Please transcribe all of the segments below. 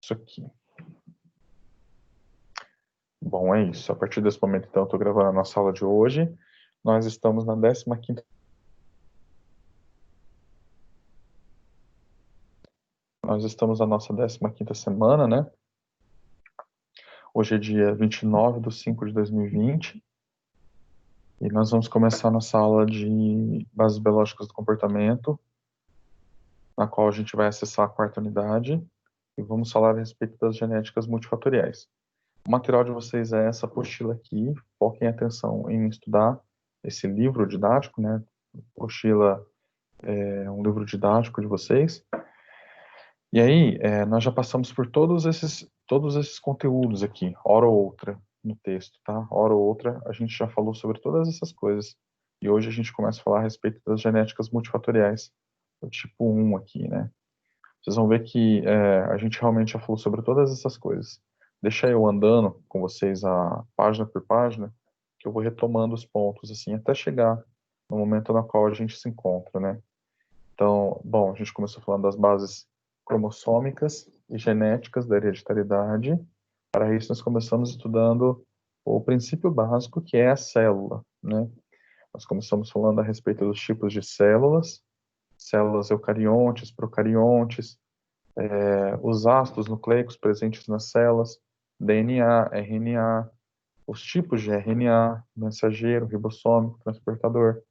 Isso aqui. Bom, é isso. A partir desse momento, então, eu estou gravando a nossa aula de hoje. Nós estamos na 15ª. Nós estamos na nossa 15ª semana, né? Hoje é dia 29/5/2020. E nós vamos começar a nossa aula de bases biológicas do comportamento, na qual a gente vai acessar a 4ª unidade e vamos falar a respeito das genéticas multifatoriais. O material de vocês é essa apostila aqui. Foquem atenção em estudar esse livro didático, né? A apostila é um livro didático de vocês. E aí, nós já passamos por todos esses conteúdos aqui, hora ou outra, no texto, tá? Hora ou outra, a gente já falou sobre todas essas coisas. E hoje a gente começa a falar a respeito das genéticas multifatoriais, o tipo 1 aqui, né? Vocês vão ver que a gente realmente já falou sobre todas essas coisas. Deixa eu andando com vocês a página por página, que eu vou retomando os pontos, assim, até chegar no momento na qual a gente se encontra, né? Então, bom, a gente começou falando das bases cromossômicas e genéticas da hereditariedade. Para isso, nós começamos estudando o princípio básico, que é a célula, né? Nós começamos falando a respeito dos tipos de células, células eucariontes, procariontes, os ácidos nucleicos presentes nas células, DNA, RNA, os tipos de RNA, mensageiro, ribossômico, transportador,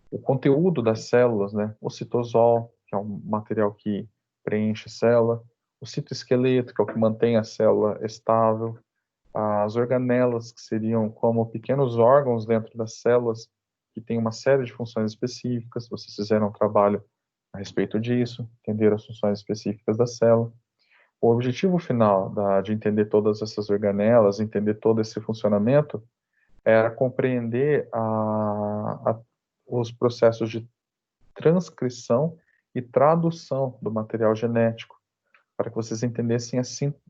o conteúdo das células, né? O citosol, que é um material que preenche a célula, o citoesqueleto, que é o que mantém a célula estável, as organelas, que seriam como pequenos órgãos dentro das células, que têm uma série de funções específicas. Vocês fizeram um trabalho a respeito disso, entender as funções específicas da célula. O objetivo final de entender todas essas organelas, entender todo esse funcionamento, era compreender os processos de transcrição e tradução do material genético, para que vocês entendessem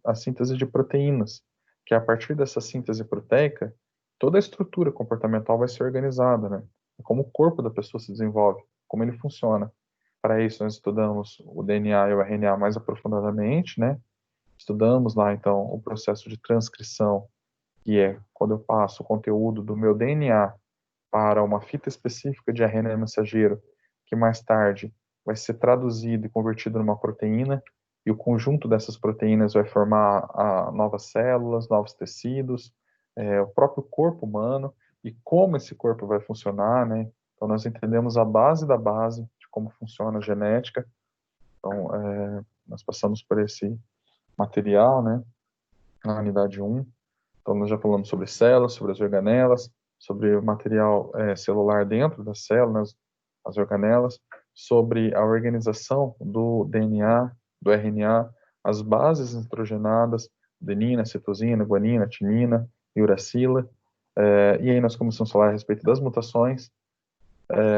a síntese de proteínas, que a partir dessa síntese proteica, toda a estrutura comportamental vai ser organizada, né? Como o corpo da pessoa se desenvolve, como ele funciona. Para isso, nós estudamos o DNA e o RNA mais aprofundadamente, né? Estudamos lá, então, o processo de transcrição, que é quando eu passo o conteúdo do meu DNA para uma fita específica de RNA mensageiro, que mais tarde vai ser traduzido e convertido numa proteína, e o conjunto dessas proteínas vai formar novas células, novos tecidos, o próprio corpo humano, e como esse corpo vai funcionar, né? Então, nós entendemos a base da base de como funciona a genética. Então, nós passamos por esse material, né, na unidade 1. Então, nós já falamos sobre células, sobre as organelas, sobre o material celular dentro das células, as organelas, sobre a organização do DNA, do RNA, as bases nitrogenadas, adenina, citosina, guanina, timina e uracila. E aí nós começamos a falar a respeito das mutações,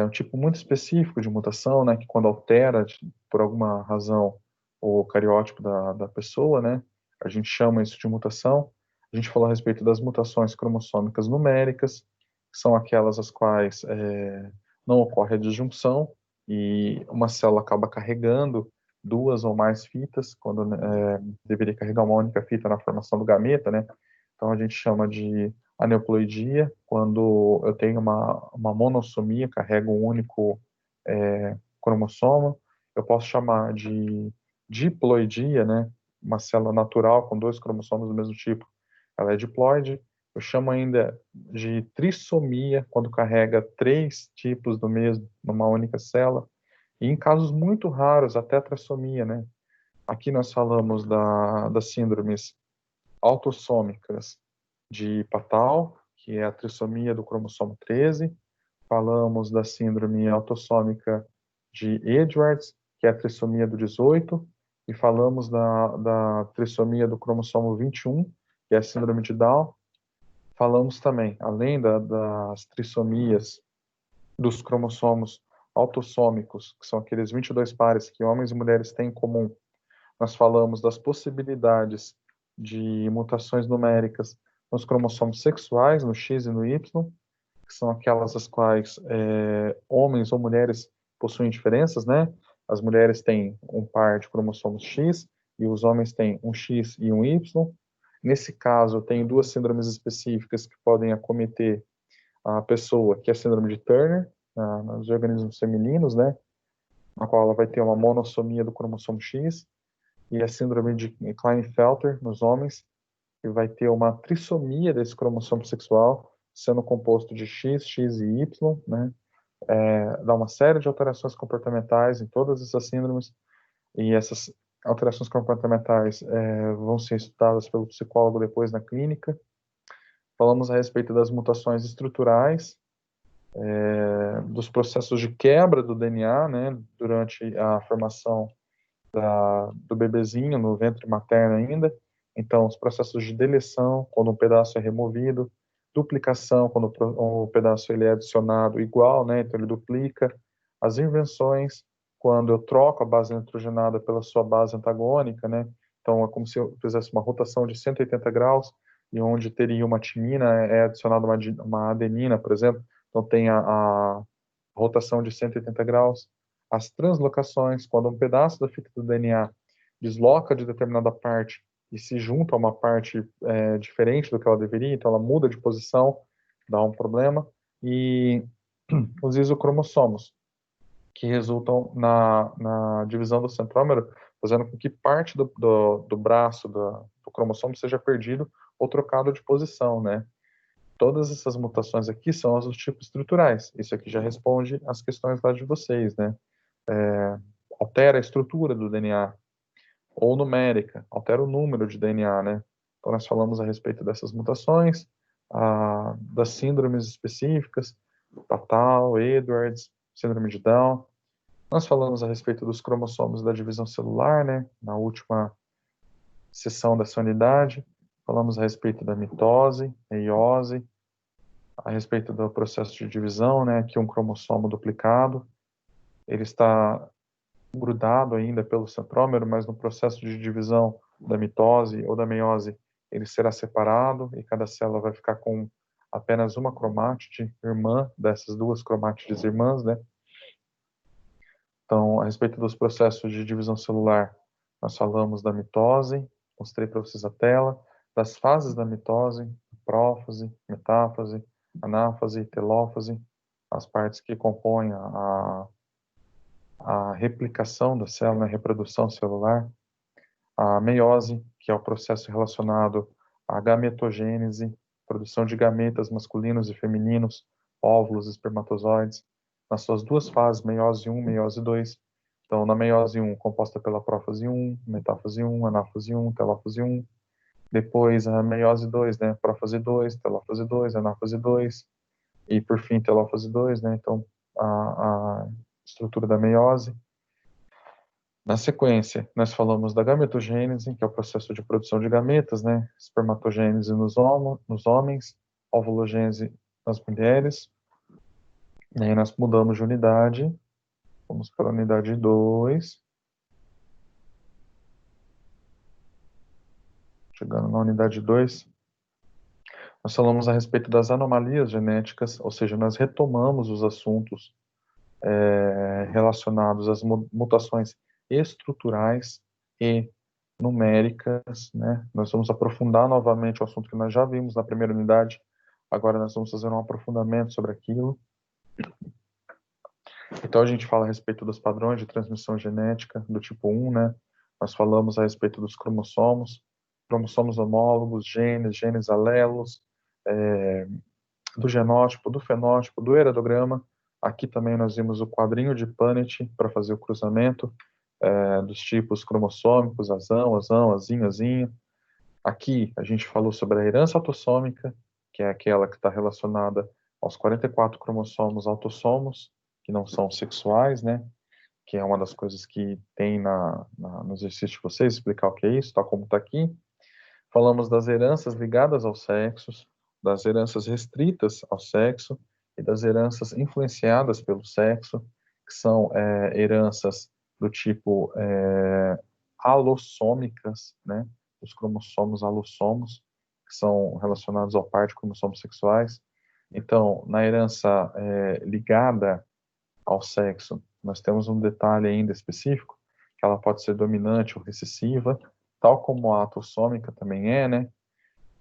um tipo muito específico de mutação, né, que quando altera, por alguma razão, o cariótipo da pessoa, né, a gente chama isso de mutação. A gente falou a respeito das mutações cromossômicas numéricas, que são aquelas as quais não ocorre a disjunção e uma célula acaba carregando duas ou mais fitas, quando deveria carregar uma única fita na formação do gameta, né? Então a gente chama de aneuploidia, quando eu tenho uma monossomia, carrego um único cromossomo. Eu posso chamar de diploidia, né? Uma célula natural com dois cromossomos do mesmo tipo, ela é diploide. Eu chamo ainda de trissomia, quando carrega três tipos do mesmo numa única célula. E em casos muito raros, a tetrassomia, né? Aqui nós falamos das síndromes autossômicas de Patau, que é a trissomia do cromossomo 13. Falamos da síndrome autossômica de Edwards, que é a trissomia do 18. E falamos da trissomia do cromossomo 21, que é a síndrome de Down. Falamos também, além das trissomias dos cromossomos autossômicos, que são aqueles 22 pares que homens e mulheres têm em comum, nós falamos das possibilidades de mutações numéricas nos cromossomos sexuais, no X e no Y, que são aquelas as quais homens ou mulheres possuem diferenças, né? As mulheres têm um par de cromossomos X e os homens têm um X e um Y. Nesse caso, tem duas síndromes específicas que podem acometer a pessoa, que é a síndrome de Turner, nos organismos femininos, né, na qual ela vai ter uma monossomia do cromossomo X, e a síndrome de Klinefelter nos homens, que vai ter uma trissomia desse cromossomo sexual, sendo composto de X, X e Y, né, dá uma série de alterações comportamentais em todas essas síndromes, e essas alterações comportamentais vão ser estudadas pelo psicólogo depois na clínica. Falamos a respeito das mutações estruturais, dos processos de quebra do DNA, né, durante a formação do bebezinho no ventre materno ainda. Então, os processos de deleção, quando um pedaço é removido, duplicação, quando o pedaço ele é adicionado igual, né, então ele duplica. As invenções, quando eu troco a base nitrogenada pela sua base antagônica, né, então é como se eu fizesse uma rotação de 180 graus, e onde teria uma timina, é adicionada uma adenina, por exemplo, então tem a rotação de 180 graus. As translocações, quando um pedaço da fita do DNA desloca de determinada parte e se junta a uma parte diferente do que ela deveria, então ela muda de posição, dá um problema. E os isocromossomos, que resultam na divisão do centrómero, fazendo com que parte do braço do cromossomo seja perdido ou trocado de posição, né? Todas essas mutações aqui são os tipos estruturais. Isso aqui já responde às questões lá de vocês, né? Altera a estrutura do DNA, ou numérica, altera o número de DNA, né? Então, nós falamos a respeito dessas mutações, das síndromes específicas, Fatal, Edwards, síndrome de Down. Nós falamos a respeito dos cromossomos da divisão celular, né? Na última sessão dessa unidade. Falamos a respeito da mitose, meiose, a respeito do processo de divisão, né? Aqui um cromossomo duplicado. Ele está grudado ainda pelo centrômero, mas no processo de divisão da mitose ou da meiose, ele será separado e cada célula vai ficar com apenas uma cromátide irmã dessas duas cromátides irmãs, né? Então, a respeito dos processos de divisão celular, nós falamos da mitose, mostrei para vocês a tela, das fases da mitose, prófase, metáfase, anáfase, telófase, as partes que compõem a replicação da célula, a reprodução celular, a meiose, que é o processo relacionado à gametogênese, produção de gametas masculinos e femininos, óvulos, espermatozoides, nas suas duas fases, meiose 1 e meiose 2. Então, na meiose 1, composta pela prófase 1, metáfase 1, anáfase 1, telófase 1. Depois, a meiose 2, né? Prófase 2, telófase 2, anáfase 2. E, por fim, telófase 2, né? Então, a estrutura da meiose. Na sequência, nós falamos da gametogênese, que é o processo de produção de gametas, né? Espermatogênese nos homens, ovulogênese nas mulheres. E aí nós mudamos de unidade, vamos para a unidade 2. Chegando na unidade 2, nós falamos a respeito das anomalias genéticas, ou seja, nós retomamos os assuntos relacionados às mutações estruturais e numéricas, né? Nós vamos aprofundar novamente o assunto que nós já vimos na primeira unidade. Agora nós vamos fazer um aprofundamento sobre aquilo. Então a gente fala a respeito dos padrões de transmissão genética do tipo 1, né? Nós falamos a respeito dos cromossomos homólogos, genes alelos, do genótipo, do fenótipo, do heredograma. Aqui também nós vimos o quadrinho de Punnett para fazer o cruzamento dos tipos cromossômicos, azão, azinho, azinho. Aqui a gente falou sobre a herança autossômica, que é aquela que está relacionada aos 44 cromossomos autossomos, que não são sexuais, né? Que é uma das coisas que tem no exercício de vocês, explicar o que é isso, tal como está aqui. Falamos das heranças ligadas aos sexos, das heranças restritas ao sexo e das heranças influenciadas pelo sexo, que são heranças do tipo alossômicas, né? Os cromossomos alossomos, que são relacionados ao par de cromossomos sexuais. Então, na herança ligada ao sexo, nós temos um detalhe ainda específico, que ela pode ser dominante ou recessiva, tal como a autossômica também é, né?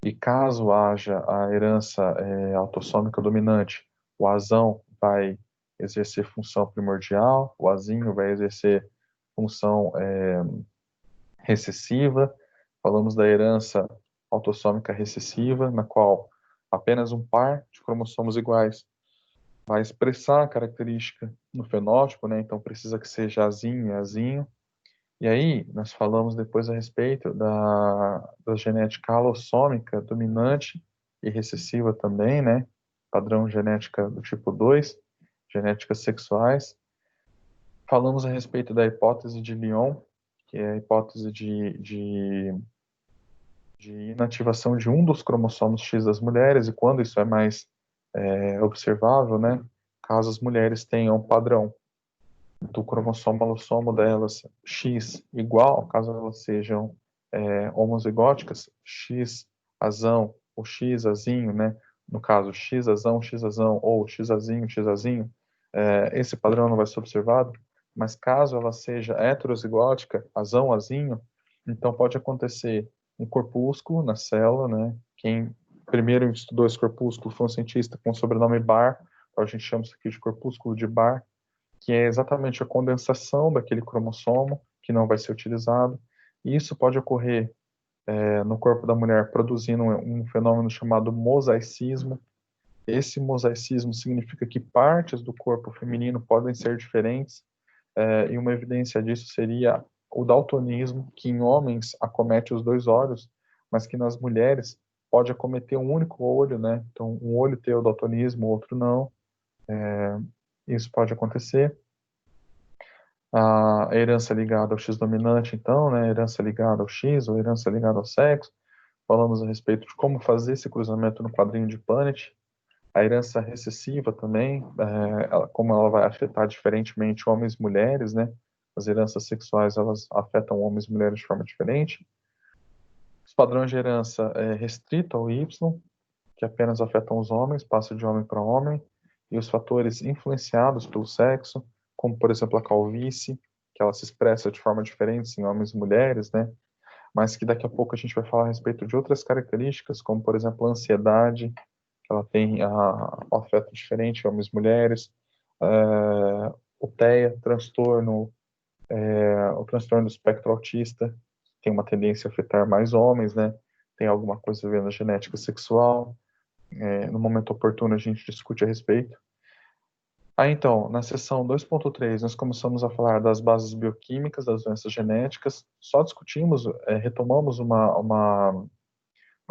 E caso haja a herança autossômica dominante, o azão vai exercer função primordial, o azinho vai exercer função recessiva. Falamos da herança autossômica recessiva, na qual apenas um par de cromossomos iguais vai expressar a característica no fenótipo, né? Então precisa que seja azinho e azinho. E aí, nós falamos depois a respeito da genética alossômica dominante e recessiva também, né? Padrão genética do tipo 2, genéticas sexuais. Falamos a respeito da hipótese de Lyon, que é a hipótese de inativação de um dos cromossomos X das mulheres, e quando isso é mais observável, né? Caso as mulheres tenham um padrão do cromossomo alossomo delas X igual, caso elas sejam homozigóticas, X azão ou X azinho, né? No caso, X azão ou X azinho, esse padrão não vai ser observado, mas caso ela seja heterozigótica, azão, azinho, então pode acontecer um corpúsculo na célula, né? Quem primeiro estudou esse corpúsculo foi um cientista com o sobrenome Barr, então a gente chama isso aqui de corpúsculo de Barr, que é exatamente a condensação daquele cromossomo que não vai ser utilizado. E isso pode ocorrer no corpo da mulher produzindo um fenômeno chamado mosaicismo. Esse mosaicismo significa que partes do corpo feminino podem ser diferentes, e uma evidência disso seria o daltonismo, que em homens acomete os dois olhos, mas que nas mulheres pode acometer um único olho, né? Então, um olho ter o daltonismo, o outro não. Isso pode acontecer. A herança ligada ao X dominante, então, né? Herança ligada ao X ou herança ligada ao sexo. Falamos a respeito de como fazer esse cruzamento no quadrinho de Punnett. A herança recessiva também, como ela vai afetar diferentemente homens e mulheres, né? As heranças sexuais, elas afetam homens e mulheres de forma diferente. Os padrões de herança restrito ao Y, que apenas afetam os homens, passa de homem para homem, e os fatores influenciados pelo sexo, como, por exemplo, a calvície, que ela se expressa de forma diferente em homens e mulheres, né? Mas que daqui a pouco a gente vai falar a respeito de outras características, como, por exemplo, a ansiedade, que ela tem um afeto diferente em homens e mulheres, o TEA, o transtorno do espectro autista, tem uma tendência a afetar mais homens, né? Tem alguma coisa a ver na genética sexual. No momento oportuno a gente discute a respeito. Então, na seção 2.3, nós começamos a falar das bases bioquímicas das doenças genéticas, só discutimos, retomamos uma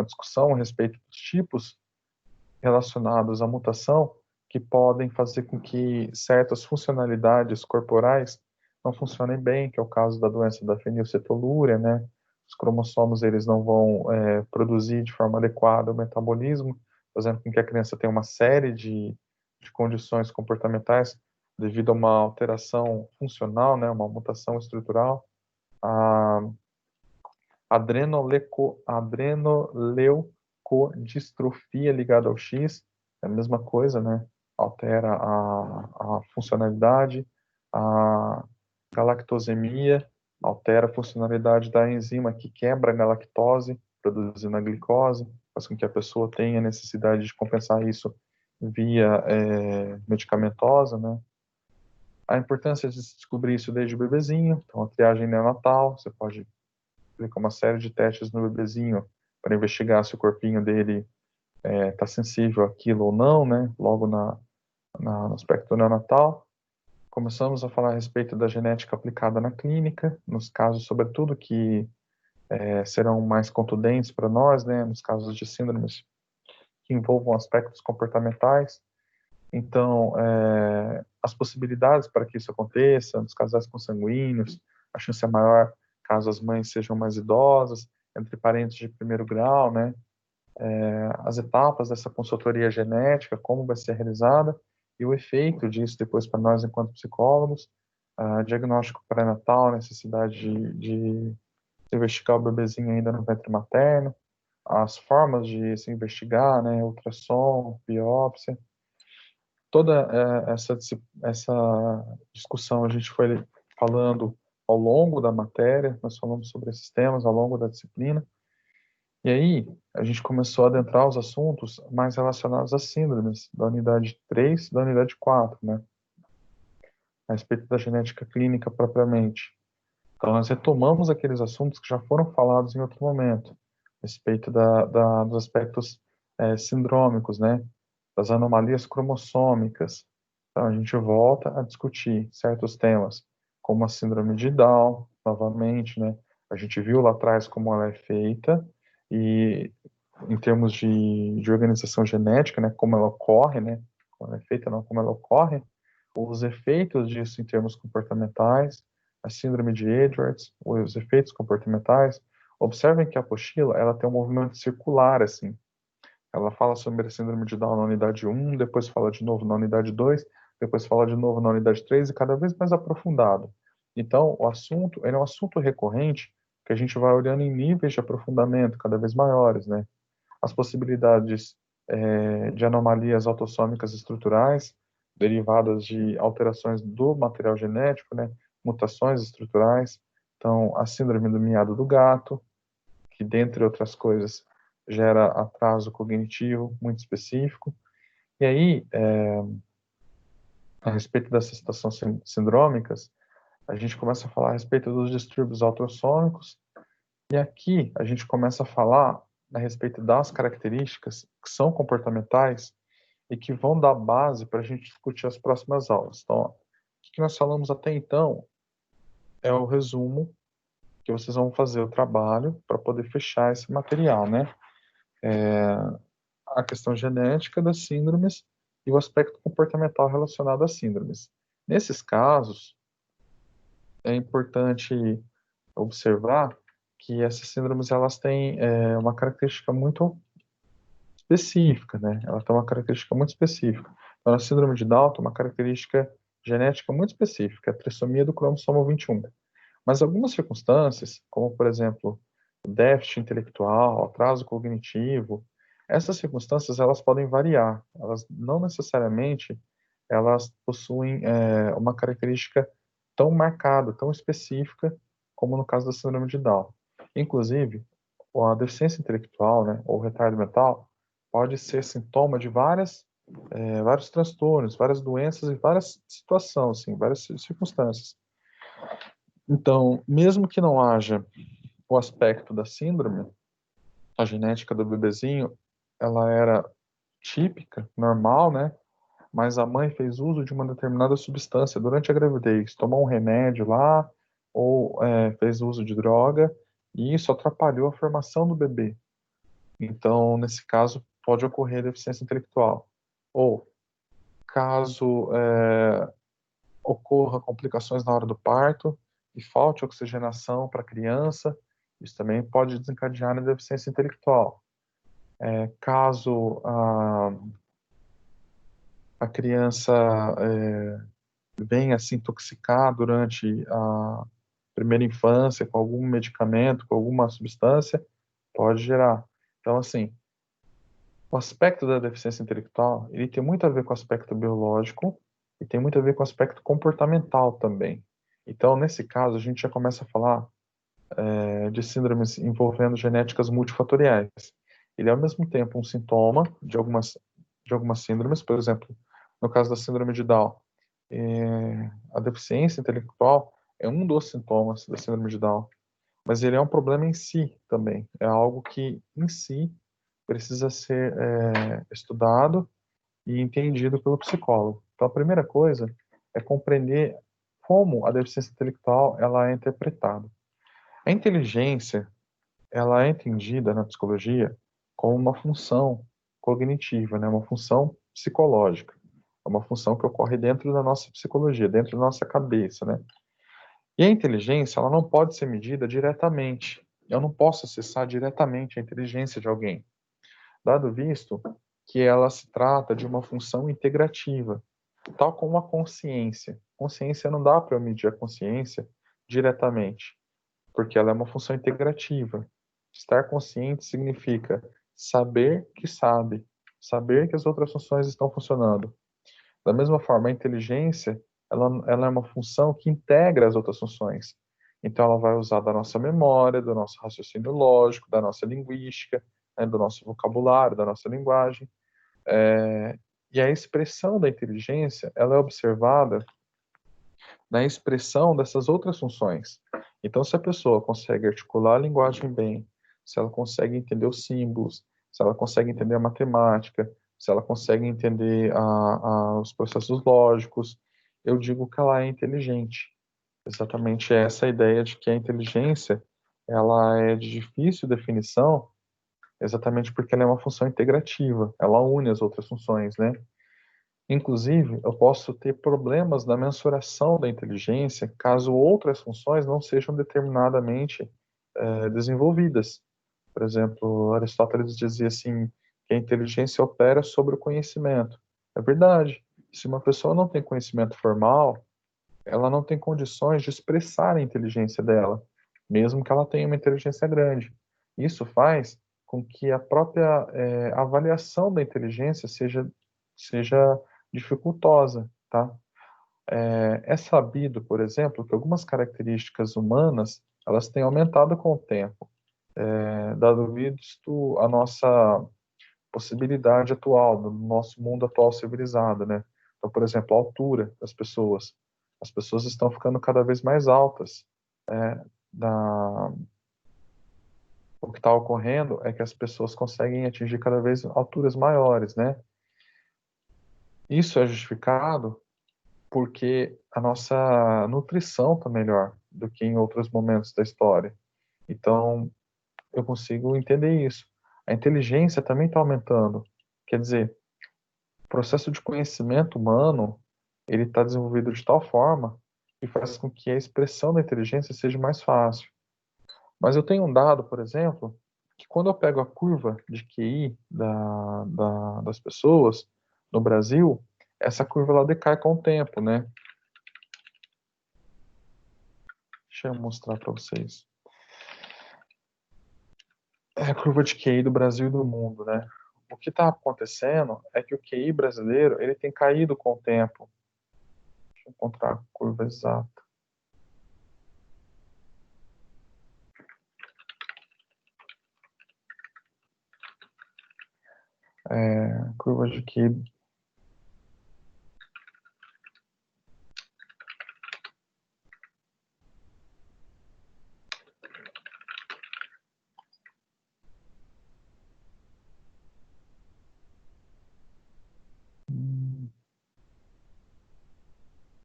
discussão a respeito dos tipos relacionados à mutação que podem fazer com que certas funcionalidades corporais não funcionem bem, que é o caso da doença da fenilcetonúria, né? Os cromossomos eles não vão produzir de forma adequada o metabolismo, fazendo com que a criança tenha uma série de condições comportamentais devido a uma alteração funcional, né? Uma mutação estrutural. A adrenoleucodistrofia ligada ao X, é a mesma coisa, né? Altera a funcionalidade. A galactosemia altera a funcionalidade da enzima que quebra a galactose, produzindo a glicose, faz com que a pessoa tenha necessidade de compensar isso via medicamentosa, né? A importância de se descobrir isso desde o bebezinho, então a triagem neonatal, você pode aplica uma série de testes no bebezinho para investigar se o corpinho dele está sensível àquilo ou não, né? Logo no aspecto neonatal. Começamos a falar a respeito da genética aplicada na clínica, nos casos, sobretudo, que serão mais contundentes para nós, né? Nos casos de síndromes que envolvam aspectos comportamentais. Então, as possibilidades para que isso aconteça, nos casais consanguíneos, a chance é maior caso as mães sejam mais idosas, entre parentes de primeiro grau, né? As etapas dessa consultoria genética, como vai ser realizada e o efeito disso depois para nós enquanto psicólogos, diagnóstico pré-natal, necessidade de investigar o bebezinho ainda no ventre materno, as formas de se investigar, né? Ultrassom, biópsia, toda essa discussão a gente foi falando ao longo da matéria, nós falamos sobre esses temas ao longo da disciplina. E aí, a gente começou a adentrar os assuntos mais relacionados às síndromes da unidade 3 e da unidade 4, né? A respeito da genética clínica propriamente. Então, nós retomamos aqueles assuntos que já foram falados em outro momento, a respeito dos aspectos sindrômicos, né? Das anomalias cromossômicas. Então, a gente volta a discutir certos temas, como a síndrome de Down, novamente, né? A gente viu lá atrás como ela é feita, e em termos de organização genética, né? Como ela ocorre, né? Como ela é feita, não como ela ocorre, os efeitos disso em termos comportamentais, a síndrome de Edwards, os efeitos comportamentais. Observem que a apostila, ela tem um movimento circular, assim. Ela fala sobre a síndrome de Down na unidade 1, depois fala de novo na unidade 2, depois fala de novo na unidade 3 e cada vez mais aprofundado. Então, o assunto, ele é um assunto recorrente que a gente vai olhando em níveis de aprofundamento cada vez maiores, né? As possibilidades de anomalias autossômicas estruturais derivadas de alterações do material genético, né? Mutações estruturais. Então, a síndrome do miado do gato, que, dentre outras coisas, gera atraso cognitivo muito específico. E aí, a respeito dessas situações sindrômicas, a gente começa a falar a respeito dos distúrbios autossômicos, e aqui a gente começa a falar a respeito das características que são comportamentais e que vão dar base para a gente discutir as próximas aulas. Então, ó, o que nós falamos até então é o resumo que vocês vão fazer o trabalho para poder fechar esse material, né? A questão genética das síndromes e o aspecto comportamental relacionado às síndromes. Nesses casos, é importante observar que essas síndromes elas têm uma característica muito específica, né? Ela tem uma característica muito específica. Então, a síndrome de Down tem uma característica genética muito específica, a trissomia do cromossomo 21. Mas algumas circunstâncias, como por exemplo, o déficit intelectual, atraso cognitivo, essas circunstâncias elas podem variar. Elas não necessariamente elas possuem uma característica tão marcada, tão específica, como no caso da síndrome de Down. Inclusive, a deficiência intelectual, né, ou retardo mental, pode ser sintoma de vários transtornos, várias doenças e várias situações, assim, várias circunstâncias. Então, mesmo que não haja o aspecto da síndrome, a genética do bebezinho, ela era típica, normal, né? Mas a mãe fez uso de uma determinada substância durante a gravidez, tomou um remédio lá, ou fez uso de droga, e isso atrapalhou a formação do bebê. Então, nesse caso, pode ocorrer deficiência intelectual. Ou, caso ocorra complicações na hora do parto e falte oxigenação para a criança, isso também pode desencadear na deficiência intelectual. Caso a criança venha se intoxicar durante a primeira infância com algum medicamento, com alguma substância, pode gerar. Então, assim, o aspecto da deficiência intelectual, ele tem muito a ver com o aspecto biológico e tem muito a ver com o aspecto comportamental também. Então, nesse caso, a gente já começa a falar de síndromes envolvendo genéticas multifatoriais. Ele é, ao mesmo tempo, um sintoma de algumas síndromes, por exemplo, no caso da síndrome de Down, a deficiência intelectual é um dos sintomas da síndrome de Down, mas ele é um problema em si também. É algo que, em si, precisa ser estudado e entendido pelo psicólogo. Então, a primeira coisa é compreender como a deficiência intelectual ela é interpretada. A inteligência ela é entendida na psicologia como uma função cognitiva, né? Uma função psicológica. É uma função que ocorre dentro da nossa psicologia, dentro da nossa cabeça, né? E a inteligência, ela não pode ser medida diretamente. Eu não posso acessar diretamente a inteligência de alguém, dado visto que ela se trata de uma função integrativa, tal como a consciência. Consciência não dá para eu medir a consciência diretamente, porque ela é uma função integrativa. Estar consciente significa saber que sabe, saber que as outras funções estão funcionando. Da mesma forma, a inteligência, ela é uma função que integra as outras funções. Então, ela vai usar da nossa memória, do nosso raciocínio lógico, da nossa linguística, né, do nosso vocabulário, da nossa linguagem. E a expressão da inteligência, ela é observada na expressão dessas outras funções. Então, se a pessoa consegue articular a linguagem bem, se ela consegue entender os símbolos, se ela consegue entender a matemática, se ela consegue entender os processos lógicos, eu digo que ela é inteligente. Exatamente essa ideia de que a inteligência ela é de difícil definição, exatamente porque ela é uma função integrativa, ela une as outras funções, né? Inclusive, eu posso ter problemas na mensuração da inteligência caso outras funções não sejam determinadamente desenvolvidas. Por exemplo, Aristóteles dizia assim que a inteligência opera sobre o conhecimento. É verdade. Se uma pessoa não tem conhecimento formal, ela não tem condições de expressar a inteligência dela, mesmo que ela tenha uma inteligência grande. Isso faz com que a própria avaliação da inteligência seja dificultosa, tá? É sabido, por exemplo, que algumas características humanas elas têm aumentado com o tempo, dado visto a nossa possibilidade atual, no nosso mundo atual civilizado, né? Então, por exemplo, a altura das pessoas. As pessoas estão ficando cada vez mais altas. Da... O que está ocorrendo é que as pessoas conseguem atingir cada vez alturas maiores, né? Isso é justificado porque a nossa nutrição está melhor do que em outros momentos da história. Então, eu consigo entender isso. A inteligência também está aumentando. Quer dizer, o processo de conhecimento humano ele está desenvolvido de tal forma que faz com que a expressão da inteligência seja mais fácil. Mas eu tenho um dado, por exemplo, que quando eu pego a curva de QI das pessoas no Brasil, essa curva ela decai com o tempo, né? Deixa eu mostrar para vocês. É a curva de QI do Brasil e do mundo, né? O que está acontecendo é que o QI brasileiro ele tem caído com o tempo. Deixa eu encontrar a curva exata. Curva de QI.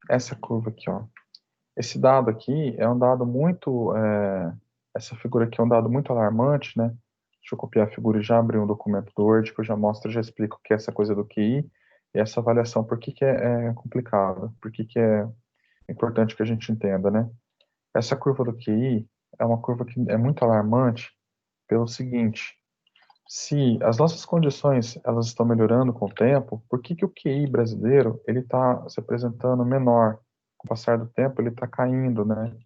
Essa curva aqui, ó. Esse dado aqui é um dado muito. Essa figura aqui é um dado muito alarmante, né? Deixa eu copiar a figura e já abrir um documento do Word que eu já mostro, já explico o que é essa coisa do QI e essa avaliação, por que que é complicado, por que que é importante que a gente entenda, né? Essa curva do QI é uma curva que é muito alarmante pelo seguinte: se as nossas condições elas estão melhorando com o tempo, por que que o QI brasileiro ele está se apresentando menor? Com o passar do tempo ele está caindo, né?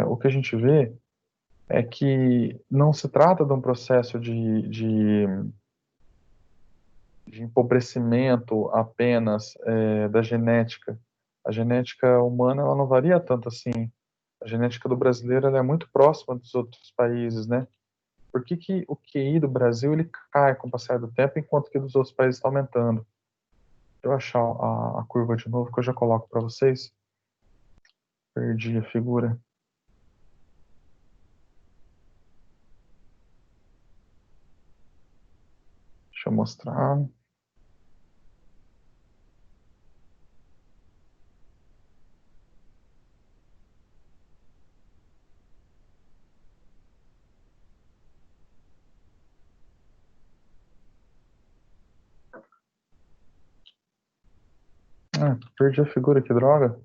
O que a gente vê é que não se trata de um processo de empobrecimento apenas da genética. A genética humana ela não varia tanto assim. A genética do brasileiro ela é muito próxima dos outros países, né? Por que que o QI do Brasil ele cai com o passar do tempo, enquanto que dos outros países está aumentando? Deixa eu achar a curva de novo que eu já coloco para vocês. Perdi a figura. Deixa eu mostrar. Ah, perdi a figura, que droga.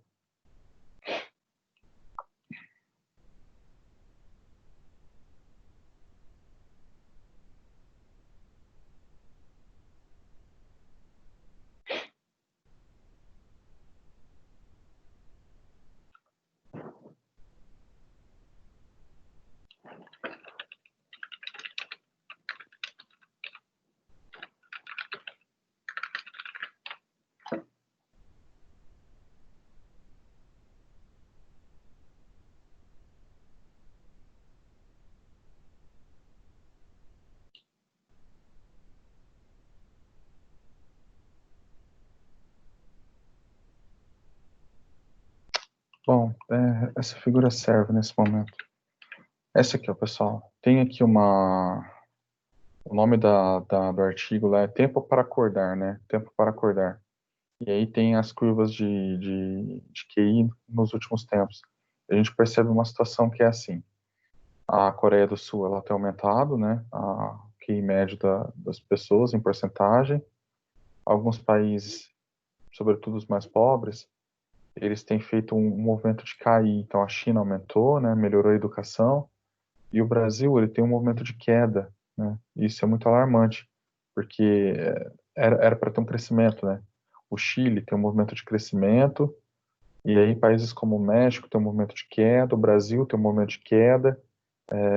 Bom, essa figura serve nesse momento. Essa aqui, ó, pessoal. Tem aqui uma... O nome do artigo lá é Tempo para Acordar, né? Tempo para Acordar. E aí tem as curvas de QI nos últimos tempos. A gente percebe uma situação que é assim. A Coreia do Sul, ela tem aumentado, né? A QI médio das pessoas em porcentagem. Alguns países, sobretudo os mais pobres, eles têm feito um movimento de cair. Então, a China aumentou, né? Melhorou a educação. E o Brasil, ele tem um movimento de queda, né? E isso é muito alarmante, porque era para ter um crescimento, né? O Chile tem um movimento de crescimento, e aí países como o México tem um movimento de queda, o Brasil tem um movimento de queda,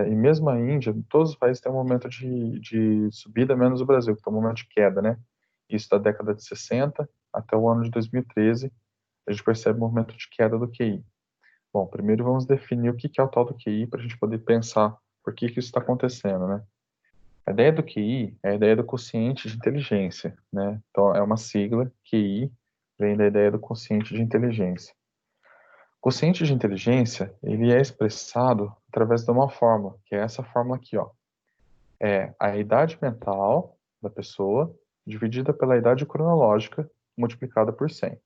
e mesmo a Índia, todos os países têm um momento de subida, menos o Brasil, que tem um momento de queda, né? Isso da década de 60 até o ano de 2013, a gente percebe um movimento de queda do QI. Bom, primeiro vamos definir o que é o tal do QI para a gente poder pensar por que isso está acontecendo, né? A ideia do QI é a ideia do quociente de inteligência, né? Então, é uma sigla, QI, vem da ideia do quociente de inteligência. O quociente de inteligência, ele é expressado através de uma fórmula, que é essa fórmula aqui, ó. É a idade mental da pessoa dividida pela idade cronológica multiplicada por 100.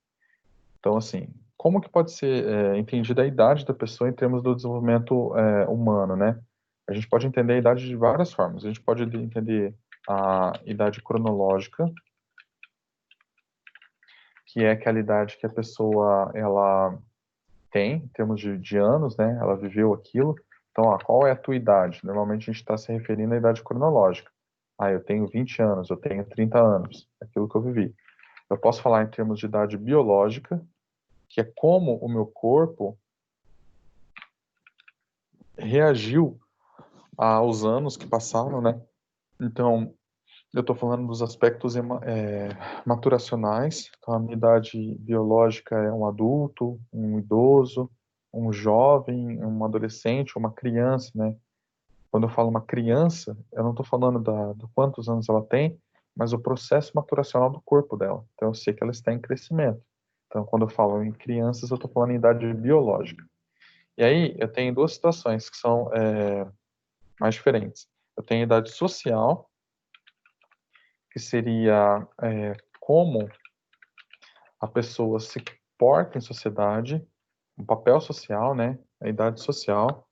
Então, assim, como que pode ser entendida a idade da pessoa em termos do desenvolvimento humano, né? A gente pode entender a idade de várias formas. A gente pode entender a idade cronológica, que é aquela idade que a pessoa ela tem, em termos de anos, né? Ela viveu aquilo. Então, ó, qual é a tua idade? Normalmente a gente está se referindo à idade cronológica. Ah, eu tenho 20 anos, eu tenho 30 anos, aquilo que eu vivi. Eu posso falar em termos de idade biológica, que é como o meu corpo reagiu aos anos que passaram, né? Então, eu estou falando dos aspectos maturacionais. Então, a minha idade biológica é um adulto, um idoso, um jovem, um adolescente, uma criança, né? Quando eu falo uma criança, eu não estou falando do quantos anos ela tem, mas o processo maturacional do corpo dela. Então, eu sei que ela está em crescimento. Então, quando eu falo em crianças, eu estou falando em idade biológica. E aí, eu tenho duas situações que são mais diferentes. Eu tenho a idade social, que seria como a pessoa se porta em sociedade, um papel social, né? A idade social.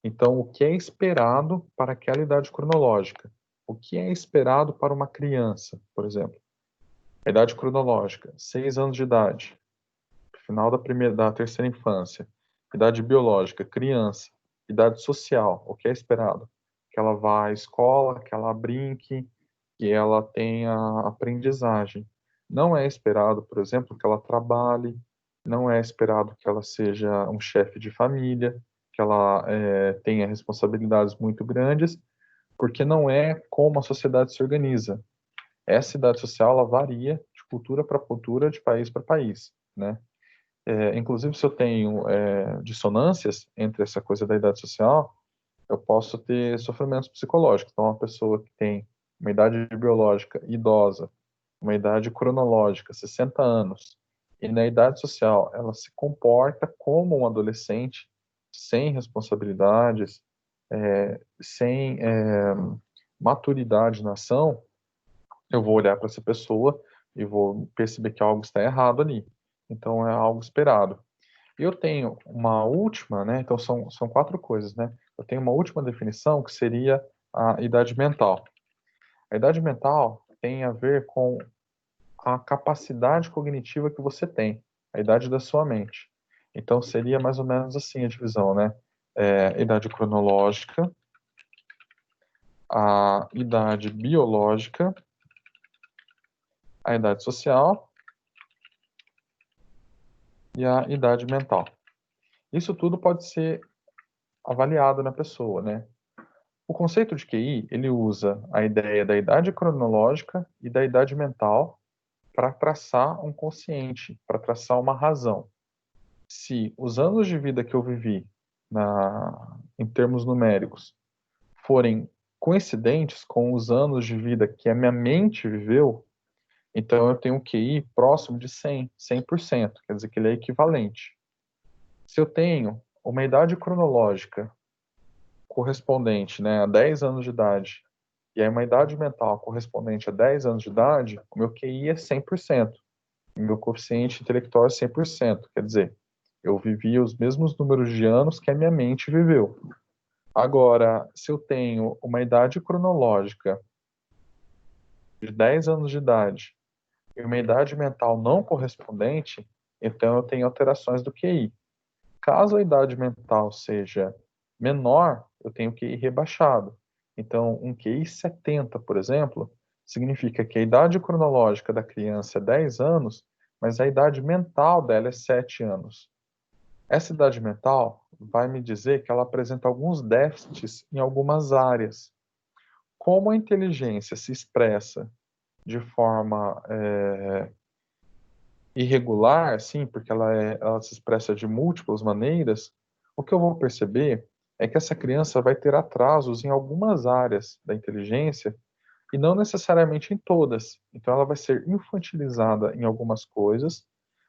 Então, o que é esperado para aquela idade cronológica? O que é esperado para uma criança, por exemplo? A idade cronológica, 6 anos de idade, final da terceira infância. Idade biológica, criança. Idade social, o que é esperado? Que ela vá à escola, que ela brinque, que ela tenha aprendizagem. Não é esperado, por exemplo, que ela trabalhe, não é esperado que ela seja um chefe de família, que ela tenha responsabilidades muito grandes, porque não é como a sociedade se organiza. Essa idade social ela varia de cultura para cultura, de país para país, né? Inclusive, se eu tenho dissonâncias entre essa coisa da idade social, eu posso ter sofrimentos psicológicos. Então, uma pessoa que tem uma idade biológica idosa, uma idade cronológica, 60 anos, e na idade social ela se comporta como um adolescente, sem responsabilidades, sem maturidade na ação, eu vou olhar para essa pessoa e vou perceber que algo está errado ali. Então, é algo esperado. E eu tenho uma última, né? Então, são quatro coisas, né? Eu tenho uma última definição que seria a idade mental. A idade mental tem a ver com a capacidade cognitiva que você tem, a idade da sua mente. Então, seria mais ou menos assim a divisão, né? Idade cronológica, a idade biológica, a idade social e a idade mental. Isso tudo pode ser avaliado na pessoa, né? O conceito de QI, ele usa a ideia da idade cronológica e da idade mental para traçar um consciente, para traçar uma razão. Se os anos de vida que eu vivi em termos numéricos forem coincidentes com os anos de vida que a minha mente viveu, então eu tenho um QI próximo de 100%, quer dizer que ele é equivalente. Se eu tenho uma idade cronológica correspondente, né, a 10 anos de idade, e aí uma idade mental correspondente a 10 anos de idade, o meu QI é 100%, o meu coeficiente intelectual é 100%, quer dizer, eu vivi os mesmos números de anos que a minha mente viveu. Agora, se eu tenho uma idade cronológica de 10 anos de idade e uma idade mental não correspondente, então eu tenho alterações do QI. Caso a idade mental seja menor, eu tenho QI rebaixado. Então, um QI 70, por exemplo, significa que a idade cronológica da criança é 10 anos, mas a idade mental dela é 7 anos. Essa idade mental vai me dizer que ela apresenta alguns déficits em algumas áreas. Como a inteligência se expressa de forma irregular, sim, porque ela se expressa de múltiplas maneiras, o que eu vou perceber é que essa criança vai ter atrasos em algumas áreas da inteligência e não necessariamente em todas. Então, ela vai ser infantilizada em algumas coisas,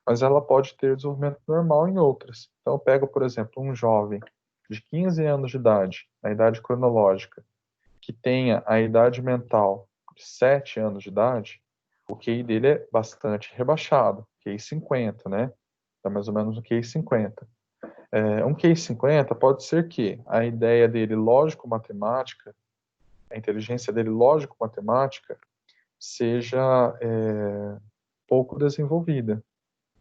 mas ela pode ter desenvolvimento normal em outras. Então, eu pego, por exemplo, um jovem de 15 anos de idade, na idade cronológica, que tenha a idade mental de 7 anos de idade, o QI dele é bastante rebaixado, QI 50, né? É mais ou menos um QI 50. Um QI 50 pode ser que a ideia dele lógico-matemática, a inteligência dele lógico-matemática, seja pouco desenvolvida.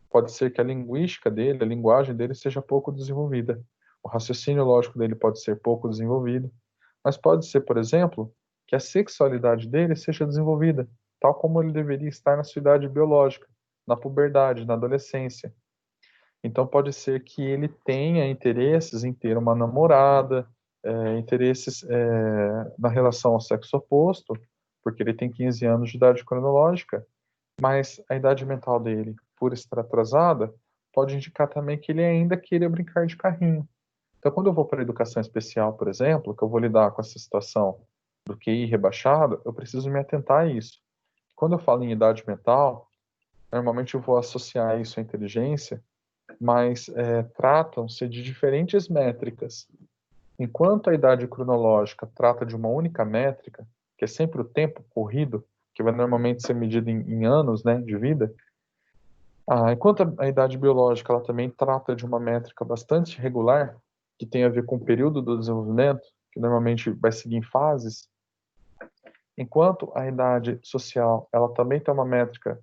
Pode ser que a linguística dele, a linguagem dele seja pouco desenvolvida. O raciocínio lógico dele pode ser pouco desenvolvido. Mas pode ser, por exemplo, que a sexualidade dele seja desenvolvida, tal como ele deveria estar na sua idade biológica, na puberdade, na adolescência. Então pode ser que ele tenha interesses em ter uma namorada, interesses na relação ao sexo oposto, porque ele tem 15 anos de idade cronológica, mas a idade mental dele, por estar atrasada, pode indicar também que ele ainda queira brincar de carrinho. Então, quando eu vou para a educação especial, por exemplo, que eu vou lidar com essa situação do QI rebaixado, eu preciso me atentar a isso. Quando eu falo em idade mental, normalmente eu vou associar isso à inteligência, mas tratam-se de diferentes métricas. Enquanto a idade cronológica trata de uma única métrica, que é sempre o tempo corrido, que vai normalmente ser medido em anos, né, de vida, enquanto a idade biológica ela também trata de uma métrica bastante regular, que tem a ver com o período do desenvolvimento, que normalmente vai seguir em fases, enquanto a idade social ela também tem uma métrica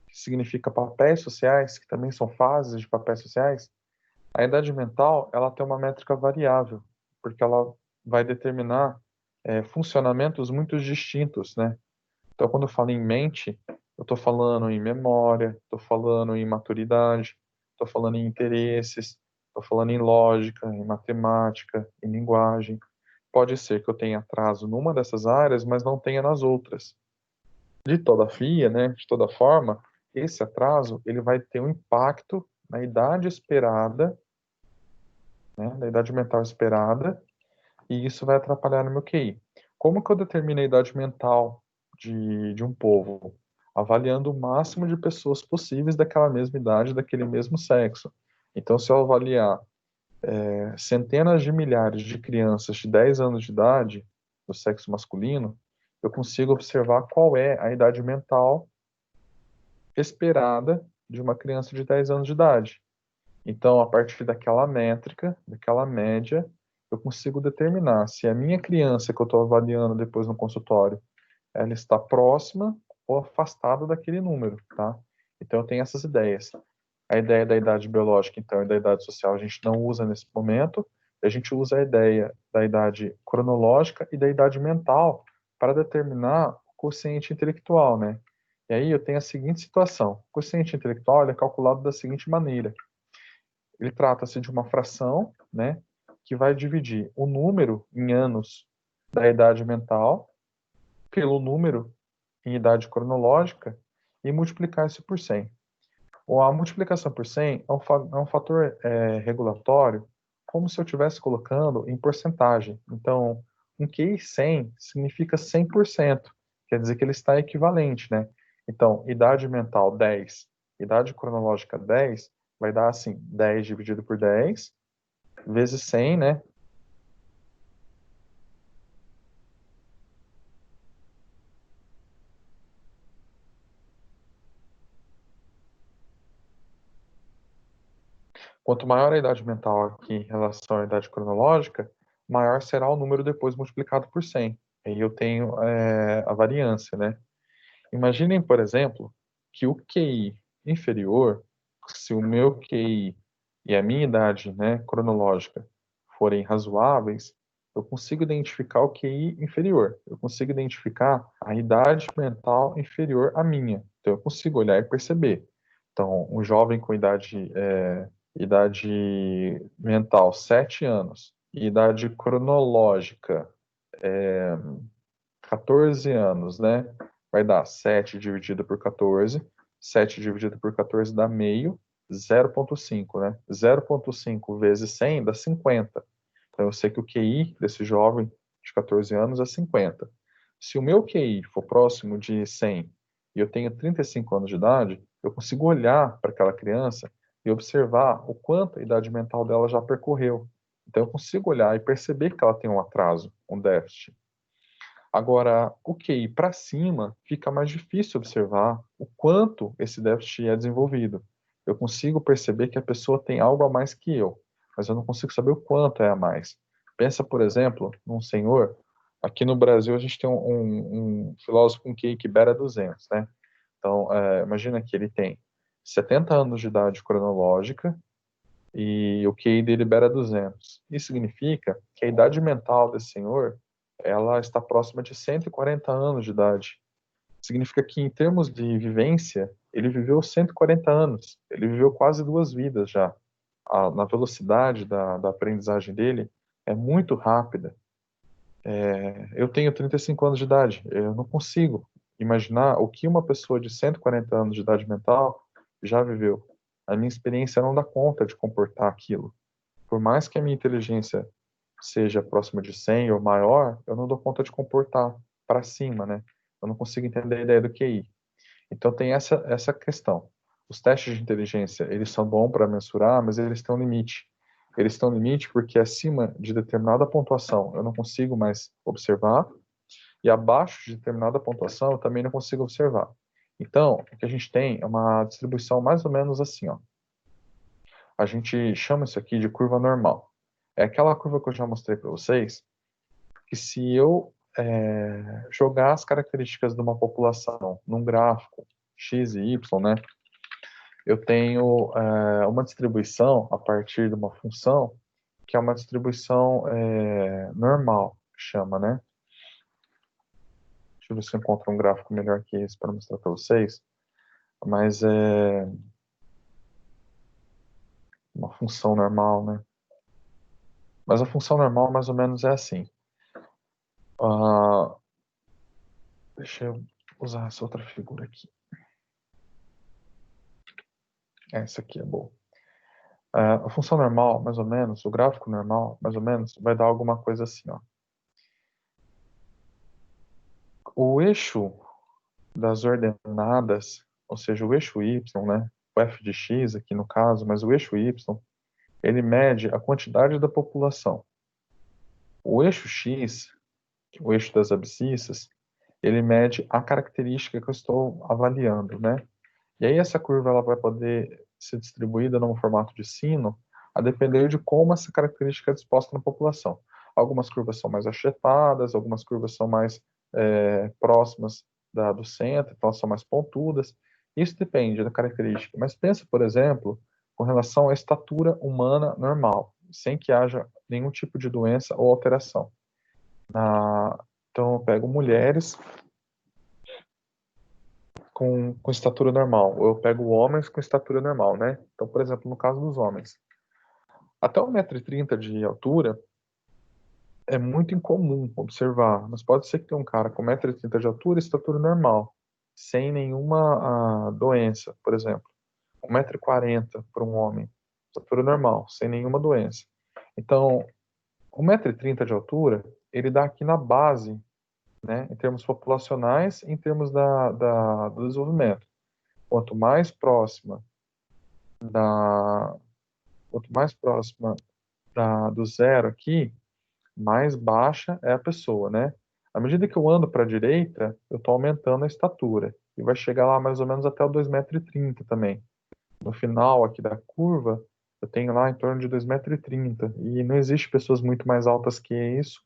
que significa papéis sociais, que também são fases de papéis sociais, a idade mental ela tem uma métrica variável, porque ela vai determinar funcionamentos muito distintos, né? Então, quando eu falo em mente, eu estou falando em memória, estou falando em maturidade, estou falando em interesses, estou falando em lógica, em matemática, em linguagem. Pode ser que eu tenha atraso numa dessas áreas, mas não tenha nas outras. Todavia, né, de toda forma, esse atraso ele vai ter um impacto na idade esperada, né, na idade mental esperada, e isso vai atrapalhar no meu QI. Como que eu determino a idade mental de um povo? Avaliando o máximo de pessoas possíveis daquela mesma idade, daquele mesmo sexo. Então, se eu avaliar centenas de milhares de crianças de 10 anos de idade, do sexo masculino, eu consigo observar qual é a idade mental esperada de uma criança de 10 anos de idade. Então, a partir daquela métrica, daquela média, eu consigo determinar se a minha criança que eu estou avaliando depois no consultório, ela está próxima ou afastada daquele número, tá? Então, eu tenho essas ideias. A ideia da idade biológica, então, e da idade social a gente não usa nesse momento. A gente usa a ideia da idade cronológica e da idade mental para determinar o quociente intelectual, né? E aí eu tenho a seguinte situação. O quociente intelectual ele é calculado da seguinte maneira. Ele trata-se de uma fração, né, que vai dividir o número em anos da idade mental pelo número em idade cronológica e multiplicar isso por 100. A multiplicação por 100 é um fator regulatório, como se eu estivesse colocando em porcentagem. Então, um QI 100 significa 100%, quer dizer que ele está equivalente, né? Então, idade mental 10, idade cronológica 10, vai dar assim, 10 dividido por 10, vezes 100, né? Quanto maior a idade mental aqui em relação à idade cronológica, maior será o número depois multiplicado por 100. Aí eu tenho a variância, né? Imaginem, por exemplo, que o QI inferior, se o meu QI e a minha idade, né, cronológica forem razoáveis, eu consigo identificar o QI inferior. Eu consigo identificar a idade mental inferior à minha. Então eu consigo olhar e perceber. Então, um jovem com idade mental 7 anos, e idade cronológica 14 anos, né? Vai dar 7 dividido por 14. 7 dividido por 14 dá meio, 0,5, né? 0,5 vezes 100 dá 50. Então eu sei que o QI desse jovem de 14 anos é 50. Se o meu QI for próximo de 100 e eu tenho 35 anos de idade, eu consigo olhar para aquela criança e observar o quanto a idade mental dela já percorreu. Então eu consigo olhar e perceber que ela tem um atraso, um déficit. Agora, o QI para cima fica mais difícil observar o quanto esse déficit é desenvolvido. Eu consigo perceber que a pessoa tem algo a mais que eu, mas eu não consigo saber o quanto é a mais. Pensa, por exemplo, num senhor. Aqui no Brasil a gente tem um filósofo com QI que beira 200, né? Então, imagina que ele tem 70 anos de idade cronológica e o QI dele beira 200. Isso significa que a idade mental desse senhor ela está próxima de 140 anos de idade. Significa que, em termos de vivência, ele viveu 140 anos. Ele viveu quase 2 vidas já. Na velocidade da aprendizagem dele é muito rápida. Eu tenho 35 anos de idade. Eu não consigo imaginar o que uma pessoa de 140 anos de idade mental já viveu. A minha experiência não dá conta de comportar aquilo. Por mais que a minha inteligência seja próxima de 100 ou maior, eu não dou conta de comportar para cima, né? Eu não consigo entender a ideia do QI. Então tem essa questão. Os testes de inteligência, eles são bons para mensurar, mas eles têm um limite. Eles têm um limite porque acima de determinada pontuação eu não consigo mais observar e abaixo de determinada pontuação eu também não consigo observar. Então, o que a gente tem é uma distribuição mais ou menos assim, ó. A gente chama isso aqui de curva normal. É aquela curva que eu já mostrei para vocês, que se eu jogar as características de uma população num gráfico x e y, né, eu tenho uma distribuição a partir de uma função que é uma distribuição normal, que chama, né? Deixa eu ver se eu encontro um gráfico melhor que esse para mostrar para vocês. Mas é uma função normal, né? Mas a função normal mais ou menos é assim. Uh, deixa eu usar essa outra figura aqui. Essa aqui é boa. A função normal, mais ou menos, o gráfico normal, mais ou menos, vai dar alguma coisa assim, ó. O eixo das ordenadas, ou seja, o eixo y, né, o f de x aqui no caso, mas o eixo y, ele mede a quantidade da população. O eixo x, o eixo das abscissas, ele mede a característica que eu estou avaliando, né? E aí essa curva ela vai poder ser distribuída num formato de sino, a depender de como essa característica é disposta na população. Algumas curvas são mais achatadas, algumas curvas são mais próximas do centro, então elas são mais pontudas. Isso depende da característica. Mas pensa, por exemplo, com relação à estatura humana normal, sem que haja nenhum tipo de doença ou alteração. Então eu pego mulheres com estatura normal, ou eu pego homens com estatura normal, né? Então, por exemplo, no caso dos homens, até 1,30 m de altura é muito incomum observar, mas pode ser que tenha um cara com 1,30 m de altura e estatura normal, sem nenhuma doença, por exemplo. 1,40 m para um homem, estatura normal, sem nenhuma doença. Então, 1,30 m de altura, ele dá aqui na base, né, em termos populacionais, em termos do desenvolvimento. Quanto mais próxima da, quanto mais próxima do zero aqui, mais baixa é a pessoa, né? À medida que eu ando para a direita, eu estou aumentando a estatura. E vai chegar lá mais ou menos até o 2,30 m também. No final aqui da curva, eu tenho lá em torno de 2,30 m. E não existe pessoas muito mais altas que isso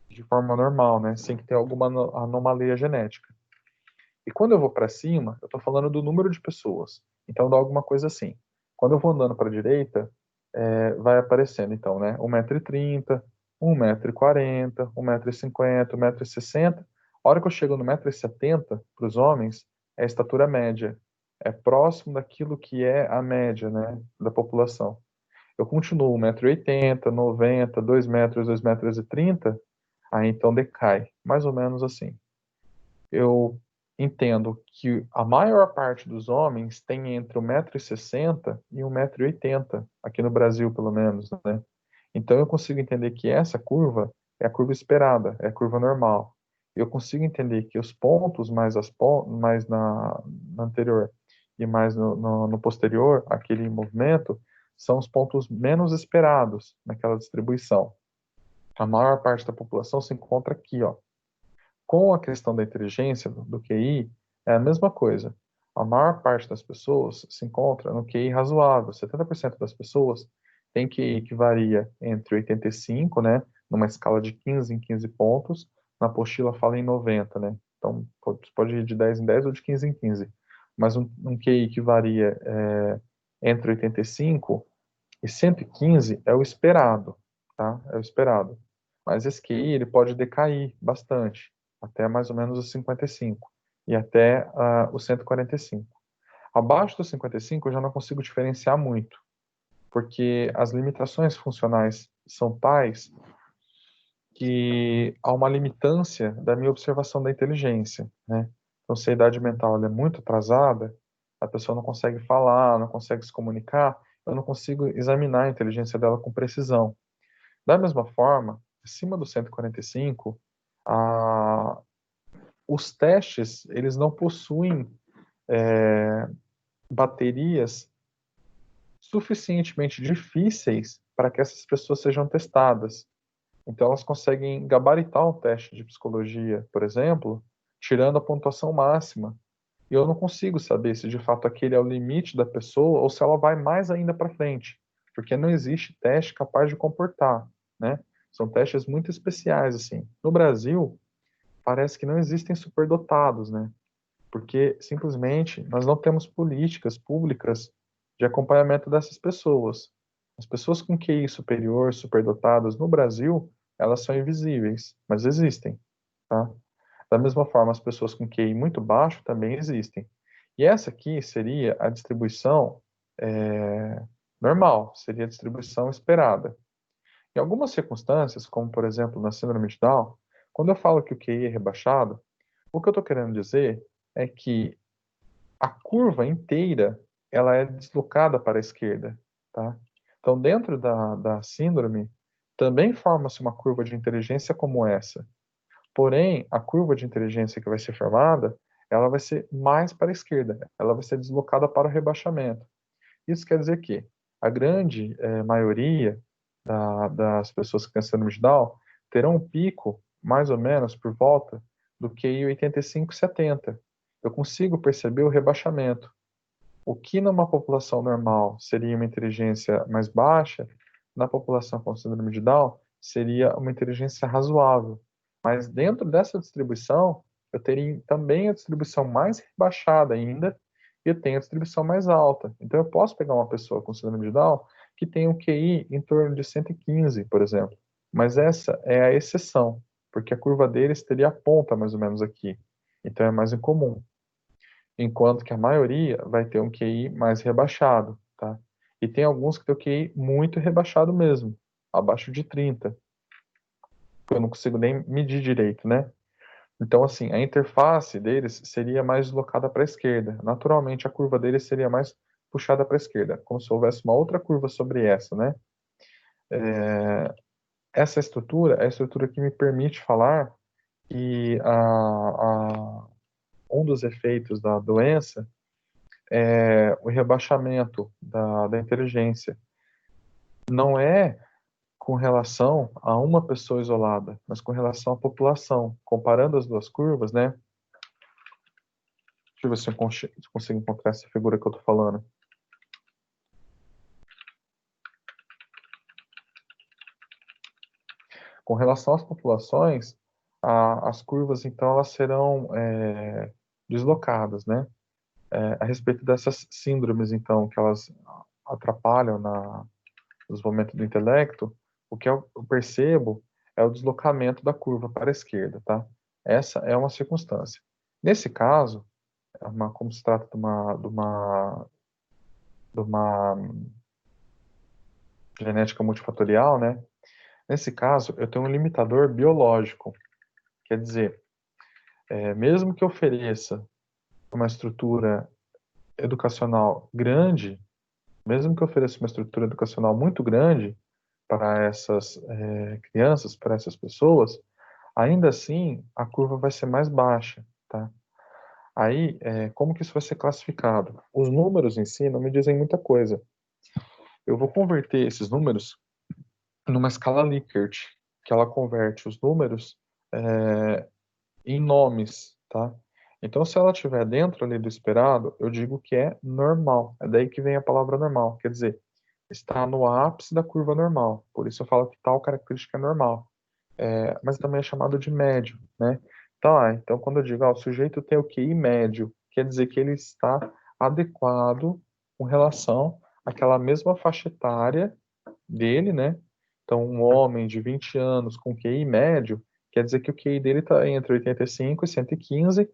de forma normal, né? Sem que tenha alguma anomalia genética. E quando eu vou para cima, eu estou falando do número de pessoas. Então dá alguma coisa assim. Quando eu vou andando para a direita, vai aparecendo, então, né? 1,30 m, 1,40 m, 1,50 m, 1,60 m. A hora que eu chego no 1,70 m, para os homens, é a estatura média. É próximo daquilo que é a média, né, da população. Eu continuo 1,80 m, 90 m, 2 metros, 2,30 m, aí então decai, mais ou menos assim. Eu entendo que a maior parte dos homens tem entre 1,60 m e 1,80 m, aqui no Brasil, pelo menos, né? Então eu consigo entender que essa curva é a curva esperada, é a curva normal. Eu consigo entender que os pontos mais na anterior e mais no posterior, aquele movimento, são os pontos menos esperados naquela distribuição. A maior parte da população se encontra aqui, ó. Com a questão da inteligência, do QI, é a mesma coisa. A maior parte das pessoas se encontra no QI razoável. 70% das pessoas tem QI que varia entre 85, né, numa escala de 15 em 15 pontos. Na apostila fala em 90, né? Então, pode ir de 10 em 10 ou de 15 em 15. Mas um QI que varia entre 85 e 115 é o esperado, tá? É o esperado. Mas esse QI ele pode decair bastante, até mais ou menos os 55 e até os 145. Abaixo dos 55 eu já não consigo diferenciar muito, porque as limitações funcionais são tais que há uma limitância da minha observação da inteligência, né? Então, se a idade mental ela é muito atrasada, a pessoa não consegue falar, não consegue se comunicar, eu não consigo examinar a inteligência dela com precisão. Da mesma forma, acima do 145, a, os testes eles não possuem baterias suficientemente difíceis para que essas pessoas sejam testadas. Então, elas conseguem gabaritar um teste de psicologia, por exemplo, tirando a pontuação máxima. E eu não consigo saber se de fato aquele é o limite da pessoa ou se ela vai mais ainda para frente, porque não existe teste capaz de comportar, né? São testes muito especiais, assim. No Brasil, parece que não existem superdotados, né? Porque simplesmente nós não temos políticas públicas de acompanhamento dessas pessoas. As pessoas com QI superior, superdotadas no Brasil, elas são invisíveis, mas existem, tá? Da mesma forma, as pessoas com QI muito baixo também existem. E essa aqui seria a distribuição normal, seria a distribuição esperada. Em algumas circunstâncias, como por exemplo na síndrome de Down, quando eu falo que o QI é rebaixado, o que eu estou querendo dizer é que a curva inteira ela é deslocada para a esquerda, tá? Então, dentro da síndrome, também forma-se uma curva de inteligência como essa. Porém, a curva de inteligência que vai ser formada, ela vai ser mais para a esquerda, ela vai ser deslocada para o rebaixamento. Isso quer dizer que a grande maioria das pessoas que têm síndrome de Down terão um pico, mais ou menos, por volta do QI 85, 70. Eu consigo perceber o rebaixamento. O que numa população normal seria uma inteligência mais baixa, na população com síndrome de Down seria uma inteligência razoável. Mas dentro dessa distribuição, eu teria também a distribuição mais rebaixada ainda e eu tenho a distribuição mais alta. Então eu posso pegar uma pessoa com síndrome de Down que tem um QI em torno de 115, por exemplo. Mas essa é a exceção, porque a curva deles teria a ponta mais ou menos aqui. Então é mais incomum, enquanto que a maioria vai ter um QI mais rebaixado, tá? E tem alguns que tem o QI muito rebaixado mesmo, abaixo de 30, que eu não consigo nem medir direito, né? Então, assim, a interface deles seria mais deslocada para a esquerda. Naturalmente, a curva deles seria mais puxada para a esquerda, como se houvesse uma outra curva sobre essa, né? Essa estrutura é a estrutura que me permite falar que um dos efeitos da doença o rebaixamento da inteligência. Não é com relação a uma pessoa isolada, mas com relação à população. Comparando as duas curvas, né? Deixa eu ver se eu consigo encontrar essa figura que eu estou falando. Com relação às populações, as curvas, então, elas serão deslocadas, né? A respeito dessas síndromes, então, que elas atrapalham no desenvolvimento do intelecto, o que eu percebo é o deslocamento da curva para a esquerda, tá? Essa é uma circunstância. Nesse caso, como se trata de uma genética multifatorial, né? Nesse caso, eu tenho um limitador biológico. Quer dizer, mesmo que eu ofereça uma estrutura educacional grande, mesmo que eu ofereça uma estrutura educacional muito grande para essas crianças, para essas pessoas, ainda assim a curva vai ser mais baixa, tá? Aí, como que isso vai ser classificado? Os números em si não me dizem muita coisa. Eu vou converter esses números numa escala Likert, que ela converte os números em nomes, tá? Então, se ela estiver dentro ali do esperado, eu digo que é normal. É daí que vem a palavra normal. Quer dizer, está no ápice da curva normal. Por isso eu falo que tal característica é normal. Mas também é chamado de médio, né? Então quando eu digo, o sujeito tem o QI médio, quer dizer que ele está adequado com relação àquela mesma faixa etária dele, né? Então, um homem de 20 anos com QI médio, quer dizer que o QI dele está entre 85 e 115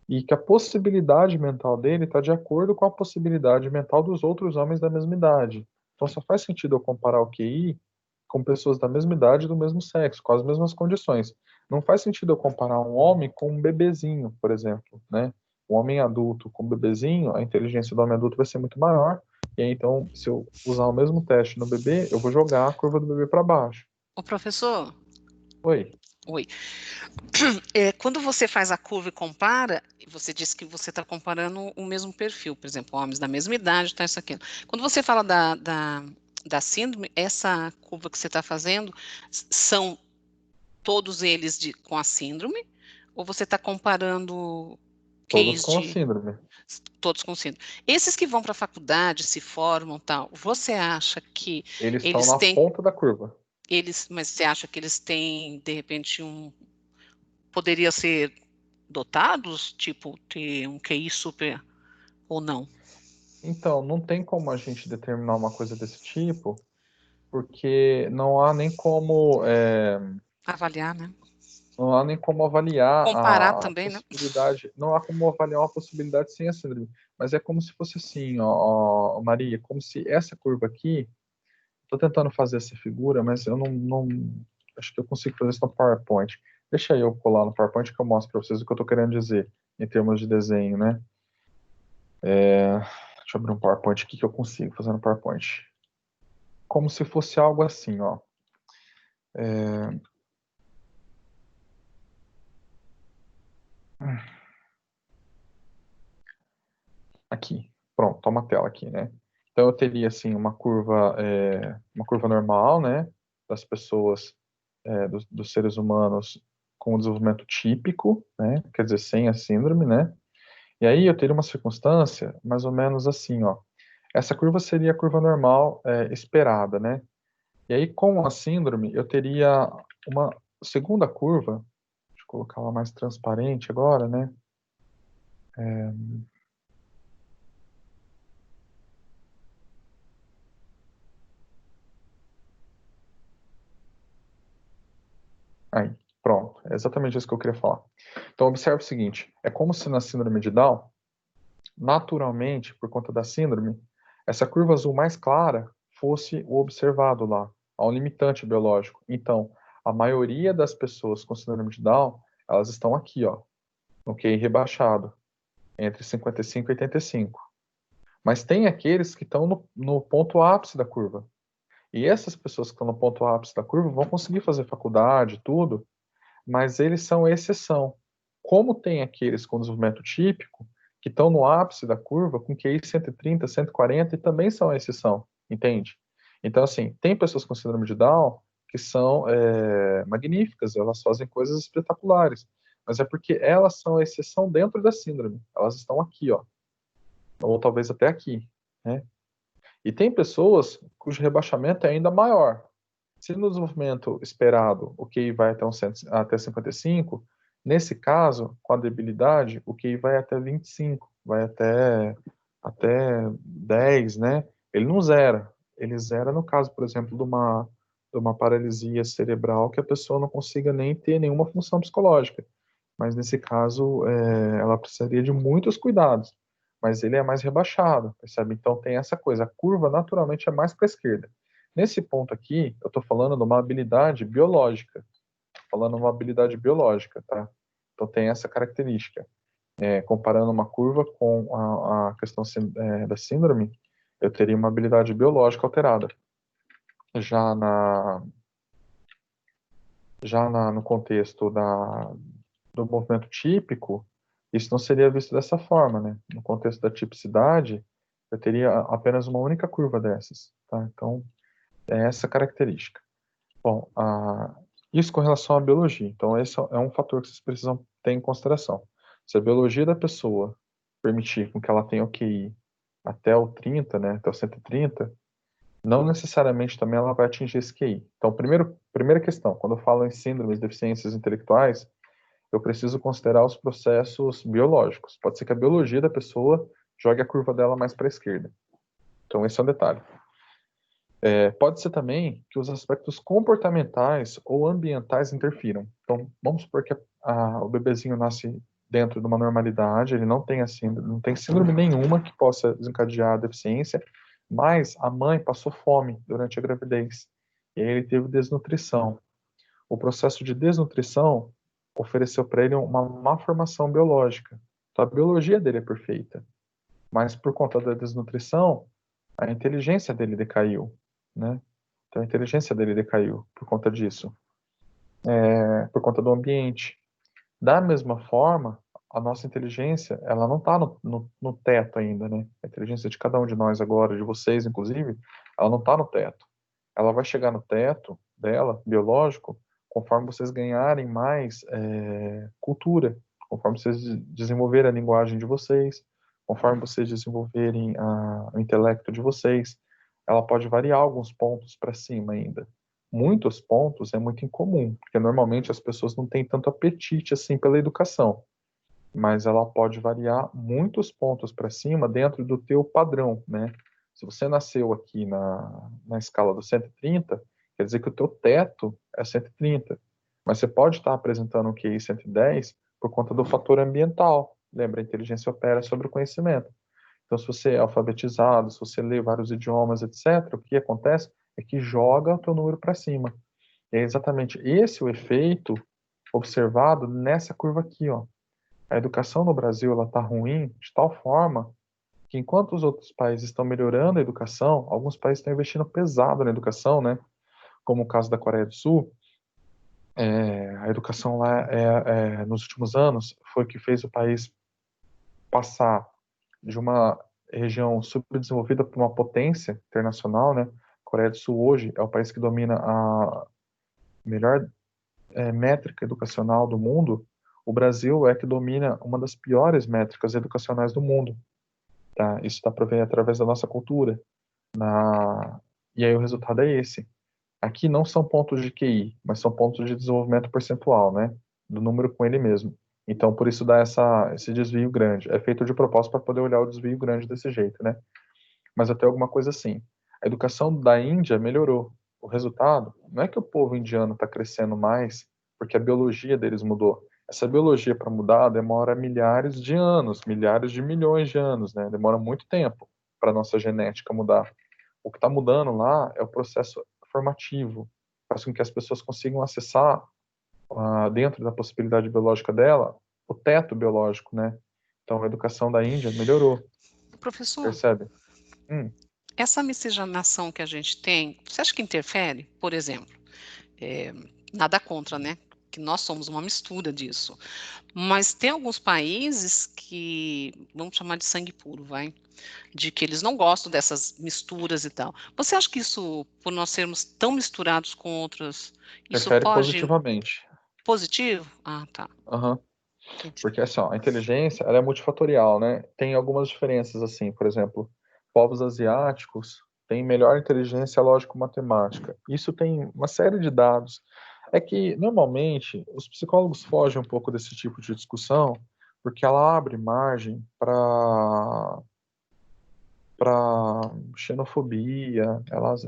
e que a possibilidade mental dele está de acordo com a possibilidade mental dos outros homens da mesma idade. Então, só faz sentido eu comparar o QI com pessoas da mesma idade e do mesmo sexo, com as mesmas condições. Não faz sentido eu comparar um homem com um bebezinho, por exemplo, né? Um homem adulto com um bebezinho, a inteligência do homem adulto vai ser muito maior. E aí, então, se eu usar o mesmo teste no bebê, eu vou jogar a curva do bebê para baixo. Ô, professor, Oi. oi. Quando você faz a curva e compara, você disse que você está comparando o mesmo perfil, por exemplo, homens da mesma idade, tá, isso, aquilo. Quando você fala da síndrome, essa curva que você está fazendo, são todos eles com a síndrome? Ou você está comparando Todos QIs com a de síndrome. todos com síndrome? Esses que vão para a faculdade, se formam, tal, você acha que Eles estão eles na têm, ponta da curva. mas você acha que eles têm, de repente, poderia ser dotados, tipo, ter um QI super ou não? Então, não tem como a gente determinar uma coisa desse tipo, porque não há nem como, Avaliar, né? não há nem como avaliar Comparar a também, né? possibilidade, não há como avaliar uma possibilidade sem a síndrome. Mas é como se fosse assim, ó, Maria, como se essa curva aqui, estou tentando fazer essa figura, mas eu não acho que eu consigo fazer isso no PowerPoint. Deixa eu colar no PowerPoint que eu mostro para vocês o que eu estou querendo dizer em termos de desenho, né? Deixa eu abrir um PowerPoint aqui que eu consigo fazer no PowerPoint. Como se fosse algo assim, ó. Aqui, pronto, toma a tela aqui, né? Então eu teria assim uma curva normal, né, das pessoas, dos seres humanos com o desenvolvimento típico, né, quer dizer sem a síndrome, né? E aí eu teria uma circunstância mais ou menos assim, ó. Essa curva seria a curva normal esperada, né? E aí com a síndrome eu teria uma segunda curva, deixa eu colocar ela mais transparente agora, né? Aí, pronto. É exatamente isso que eu queria falar. Então, observe o seguinte: é como se na síndrome de Down, naturalmente, por conta da síndrome, essa curva azul mais clara fosse o observado lá, há um limitante biológico. Então, a maioria das pessoas com síndrome de Down, elas estão aqui, ó, no QI rebaixado, entre 55 e 85. Mas tem aqueles que estão no ponto ápice da curva. E essas pessoas que estão no ponto ápice da curva vão conseguir fazer faculdade, tudo, mas eles são exceção. Como tem aqueles com desenvolvimento típico, que estão no ápice da curva com QI 130, 140 e também são a exceção, entende? Então, assim, tem pessoas com síndrome de Down que são magníficas, elas fazem coisas espetaculares, mas é porque elas são a exceção dentro da síndrome, elas estão aqui, ó, ou talvez até aqui, né? E tem pessoas cujo rebaixamento é ainda maior. Se no desenvolvimento esperado o QI vai até 55, nesse caso, com a debilidade, o QI vai até 25, vai até 10, né? Ele não zera. Ele zera no caso, por exemplo, de uma paralisia cerebral que a pessoa não consiga nem ter nenhuma função psicológica. Mas nesse caso, ela precisaria de muitos cuidados. Mas ele é mais rebaixado, percebe? Então tem essa coisa, a curva naturalmente é mais para a esquerda. Nesse ponto aqui, eu estou falando de uma habilidade biológica, falando uma habilidade biológica, tá? Então tem essa característica. Comparando uma curva com a questão da síndrome, eu teria uma habilidade biológica alterada. Já no contexto do movimento típico, isso não seria visto dessa forma, né? No contexto da tipicidade, eu teria apenas uma única curva dessas, tá? Então, é essa característica. Bom, isso com relação à biologia. Então, esse é um fator que vocês precisam ter em consideração. Se a biologia da pessoa permitir com que ela tenha o QI até o 30, né, até o 130, não necessariamente também ela vai atingir esse QI. Então, primeira questão, quando eu falo em síndromes, deficiências intelectuais, eu preciso considerar os processos biológicos. Pode ser que a biologia da pessoa jogue a curva dela mais para a esquerda. Então, esse é um detalhe. Pode ser também que os aspectos comportamentais ou ambientais interfiram. Então, vamos supor que o bebezinho nasce dentro de uma normalidade, ele não tem não tem síndrome nenhuma que possa desencadear a deficiência, mas a mãe passou fome durante a gravidez e aí ele teve desnutrição. O processo de desnutrição ofereceu para ele uma má formação biológica. Então, a biologia dele é perfeita, mas por conta da desnutrição, a inteligência dele decaiu, né? Então, a inteligência dele decaiu por conta disso, por conta do ambiente. Da mesma forma, a nossa inteligência, ela não está no teto ainda, né? A inteligência de cada um de nós agora, de vocês, inclusive, ela não está no teto. Ela vai chegar no teto dela, biológico, conforme vocês ganharem mais cultura, conforme vocês desenvolverem a linguagem de vocês, conforme vocês desenvolverem o intelecto de vocês. Ela pode variar alguns pontos para cima ainda. Muitos pontos é muito incomum, porque normalmente as pessoas não têm tanto apetite assim pela educação, mas ela pode variar muitos pontos para cima dentro do teu padrão, né? Se você nasceu aqui na escala do 130, quer dizer que o teu teto é 130, mas você pode estar apresentando um QI 110 por conta do fator ambiental. Lembra, a inteligência opera sobre o conhecimento. Então, se você é alfabetizado, se você lê vários idiomas, etc., o que acontece é que joga o teu número para cima. E é exatamente esse o efeito observado nessa curva aqui, ó. A educação no Brasil ela está ruim de tal forma que enquanto os outros países estão melhorando a educação, alguns países estão investindo pesado na educação, né? Como o caso da Coreia do Sul. A educação lá, nos últimos anos, foi o que fez o país passar de uma região subdesenvolvida para uma potência internacional, né? A Coreia do Sul hoje é o país que domina a melhor métrica educacional do mundo. O Brasil é que domina uma das piores métricas educacionais do mundo. Tá? Isso dá para ver através da nossa cultura. E aí o resultado é esse. Aqui não são pontos de QI, mas são pontos de desenvolvimento percentual, né? Do número com ele mesmo. Então, por isso dá esse desvio grande. É feito de propósito para poder olhar o desvio grande desse jeito, né? Mas até alguma coisa assim. A educação da Índia melhorou. O resultado não é que o povo indiano está crescendo mais porque a biologia deles mudou. Essa biologia para mudar demora milhares de anos, milhares de milhões de anos, né? Demora muito tempo para a nossa genética mudar. O que está mudando lá é o processo formativo, faz com que as pessoas consigam acessar, dentro da possibilidade biológica dela, o teto biológico, né? Então, a educação da Índia melhorou, Professor, percebe? Hum. essa miscigenação que a gente tem, você acha que interfere? Por exemplo, nada contra, né? que nós somos uma mistura disso. Mas tem alguns países que, vamos chamar de sangue puro, vai, de que eles não gostam dessas misturas e tal. Você acha que isso, por nós sermos tão misturados com outros, isso Refere pode positivamente. positivo? Ah, tá, Aham. entendi. Porque assim, ó, a inteligência, ela é multifatorial, né? Tem algumas diferenças, assim, por exemplo, povos asiáticos têm melhor inteligência lógico-matemática. Isso tem uma série de dados. É que, normalmente, os psicólogos fogem um pouco desse tipo de discussão, porque ela abre margem para xenofobia,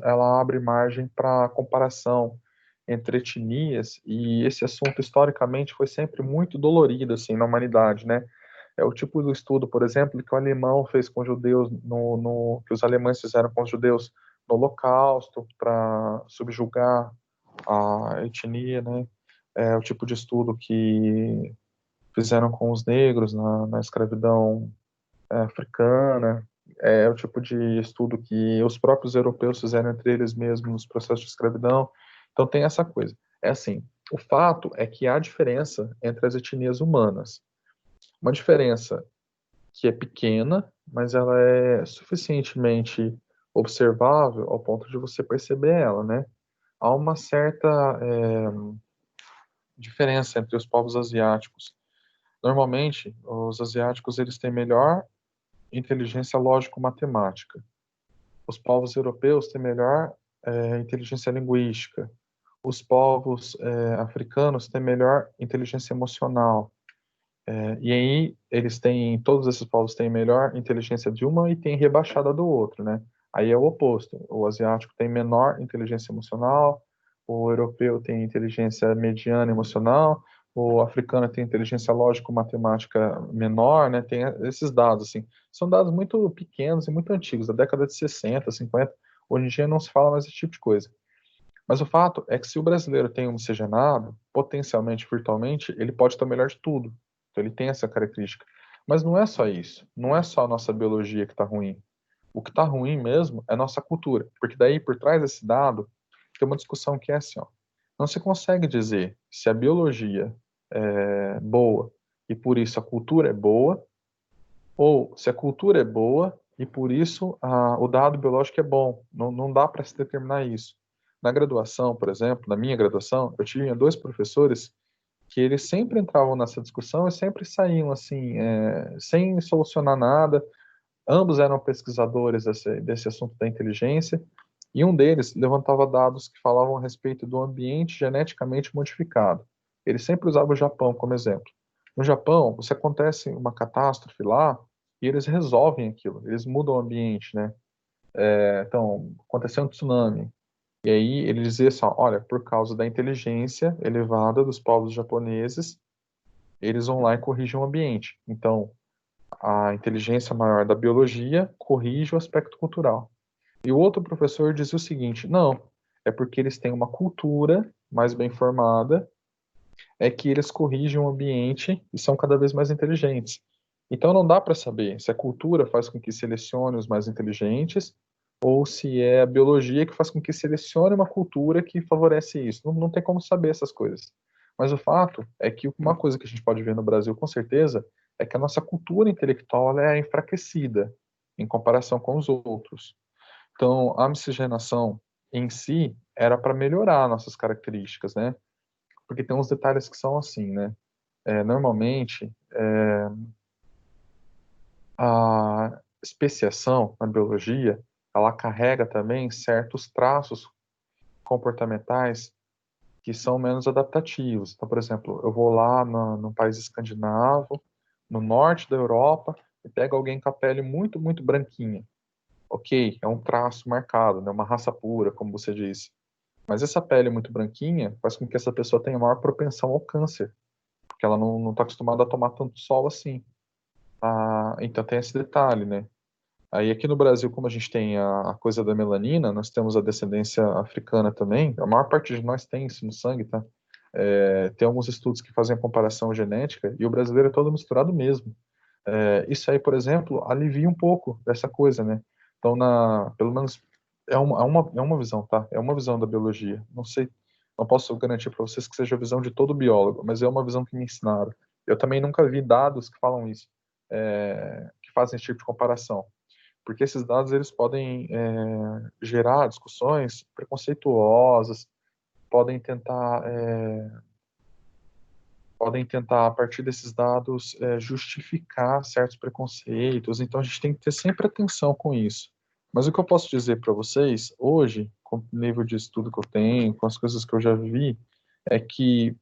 ela abre margem para comparação entre etnias, e esse assunto historicamente foi sempre muito dolorido assim na humanidade, né? É o tipo do estudo, por exemplo, que o alemão fez com os judeus que os alemães fizeram com os judeus no Holocausto para subjugar a etnia, né? É o tipo de estudo que fizeram com os negros na escravidão africana. É o tipo de estudo que os próprios europeus fizeram entre eles mesmos nos processos de escravidão. Então tem essa coisa. É assim, o fato é que há diferença entre as etnias humanas. Uma diferença que é pequena, mas ela é suficientemente observável ao ponto de você perceber ela, né? Há uma certa diferença entre os povos asiáticos. Normalmente, os asiáticos eles têm melhor inteligência lógico-matemática. Os povos europeus têm melhor inteligência linguística. Os povos africanos têm melhor inteligência emocional. E aí todos esses povos têm melhor inteligência de uma e têm rebaixada do outro, né? Aí é o oposto. O asiático tem menor inteligência emocional, o europeu tem inteligência mediana emocional, o africano tem inteligência lógico-matemática menor, né? Tem esses dados, assim. São dados muito pequenos e muito antigos, da década de 60, 50. Hoje em dia não se fala mais desse tipo de coisa. Mas o fato é que se o brasileiro tem um miscigenado, potencialmente, virtualmente, ele pode ter o melhor de tudo. Então ele tem essa característica. Mas não é só isso. Não é só a nossa biologia que está ruim. O que está ruim mesmo é a nossa cultura. Porque daí, por trás desse dado, tem uma discussão que é assim, ó. Não se consegue dizer se a biologia é boa e por isso a cultura é boa, ou se a cultura é boa e por isso o dado biológico é bom. Não dá para se determinar isso. Na graduação, por exemplo, na minha graduação, eu tinha dois professores que eles sempre entravam nessa discussão e sempre saíam assim, sem solucionar nada. Ambos eram pesquisadores desse assunto da inteligência, e um deles levantava dados que falavam a respeito do ambiente geneticamente modificado. Ele sempre usava o Japão como exemplo. No Japão, se acontece uma catástrofe lá, e eles resolvem aquilo, eles mudam o ambiente, né? Então, aconteceu um tsunami, e aí ele dizia assim, ó, olha, por causa da inteligência elevada dos povos japoneses, eles vão lá e corrigem o ambiente. Então, a inteligência maior da biologia corrige o aspecto cultural. E o outro professor dizia o seguinte: não, é porque eles têm uma cultura mais bem formada, é que eles corrigem o ambiente e são cada vez mais inteligentes. Então não dá para saber se a cultura faz com que selecione os mais inteligentes ou se é a biologia que faz com que selecione uma cultura que favorece isso. Não tem como saber essas coisas. Mas o fato é que uma coisa que a gente pode ver no Brasil com certeza é que a nossa cultura intelectual ela é enfraquecida em comparação com os outros. Então, a miscigenação em si era para melhorar nossas características, né? Porque tem uns detalhes que são assim, né? Normalmente, a especiação na biologia, ela carrega também certos traços comportamentais que são menos adaptativos. Então, por exemplo, eu vou lá no país escandinavo, no norte da Europa, e pego alguém com a pele muito, muito branquinha. Ok, é um traço marcado, né? Uma raça pura, como você disse. Mas essa pele muito branquinha faz com que essa pessoa tenha maior propensão ao câncer, porque ela não está acostumada a tomar tanto sol assim. Então tem esse detalhe, né? Aí aqui no Brasil, como a gente tem a coisa da melanina, nós temos a descendência africana também. A maior parte de nós tem isso no sangue, tá? Tem alguns estudos que fazem a comparação genética e o brasileiro é todo misturado mesmo. Isso aí, por exemplo, alivia um pouco dessa coisa, né? Então, pelo menos é uma visão, tá? É uma visão da biologia. Não sei, Não posso garantir para vocês que seja a visão de todo biólogo, mas é uma visão que me ensinaram. Eu também nunca vi dados que falam isso, que fazem esse tipo de comparação, porque esses dados eles podem gerar discussões preconceituosas, podem tentar a partir desses dados justificar certos preconceitos. Então a gente tem que ter sempre atenção com isso. Mas o que eu posso dizer para vocês hoje, com o nível de estudo que eu tenho, com as coisas que eu já vi, é que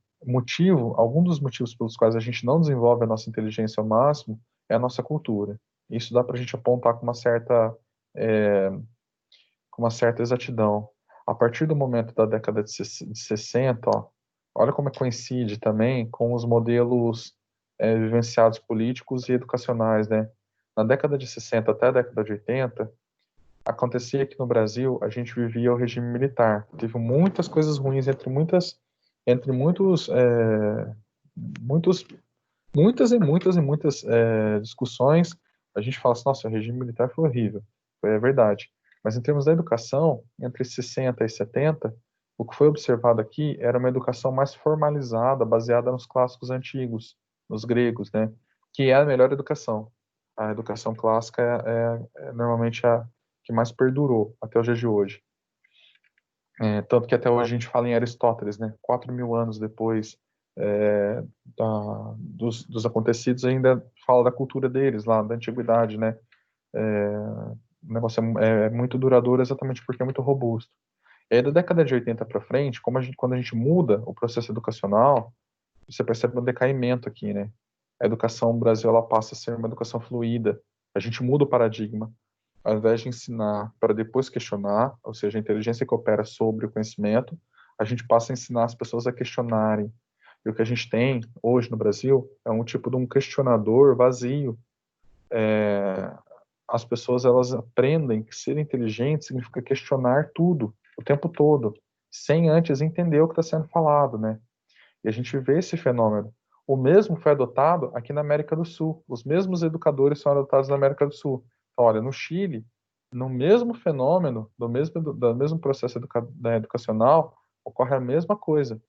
algum dos motivos pelos quais a gente não desenvolve a nossa inteligência ao máximo é a nossa cultura. Isso dá para a gente apontar é, com uma certa exatidão. A partir do momento da década de 60, ó, olha como coincide também com os modelos vivenciados políticos e educacionais, né? Na década de 60 até a década de 80, acontecia que no Brasil a gente vivia o regime militar. Teve muitas coisas ruins entre muitos, muitas discussões. A gente fala assim, nossa, o regime militar foi horrível. É verdade. Mas em termos da educação, entre 60 e 70, o que foi observado aqui era uma educação mais formalizada, baseada nos clássicos antigos, nos gregos, né? Que é a melhor educação. A educação clássica é normalmente a que mais perdurou até os dias de hoje. Tanto que até hoje a gente fala em Aristóteles, né? 4.000 anos depois dos acontecidos, ainda fala da cultura deles lá, da antiguidade, né? O negócio é muito duradouro exatamente porque é muito robusto. E aí, da década de 80 para frente, quando a gente muda o processo educacional, você percebe um decaimento aqui, né? A educação no Brasil ela passa a ser uma educação fluida. A gente muda o paradigma. Ao invés de ensinar para depois questionar, ou seja, a inteligência que opera sobre o conhecimento, a gente passa a ensinar as pessoas a questionarem. E o que a gente tem hoje no Brasil é um tipo de um questionador vazio. As pessoas elas aprendem que ser inteligente significa questionar tudo, o tempo todo, sem antes entender o que está sendo falado, né? E a gente vê esse fenômeno. O mesmo foi adotado aqui na América do Sul. Os mesmos educadores são adotados na América do Sul. Então, olha, no Chile, no mesmo fenômeno, do mesmo processo educacional, ocorre a mesma coisa.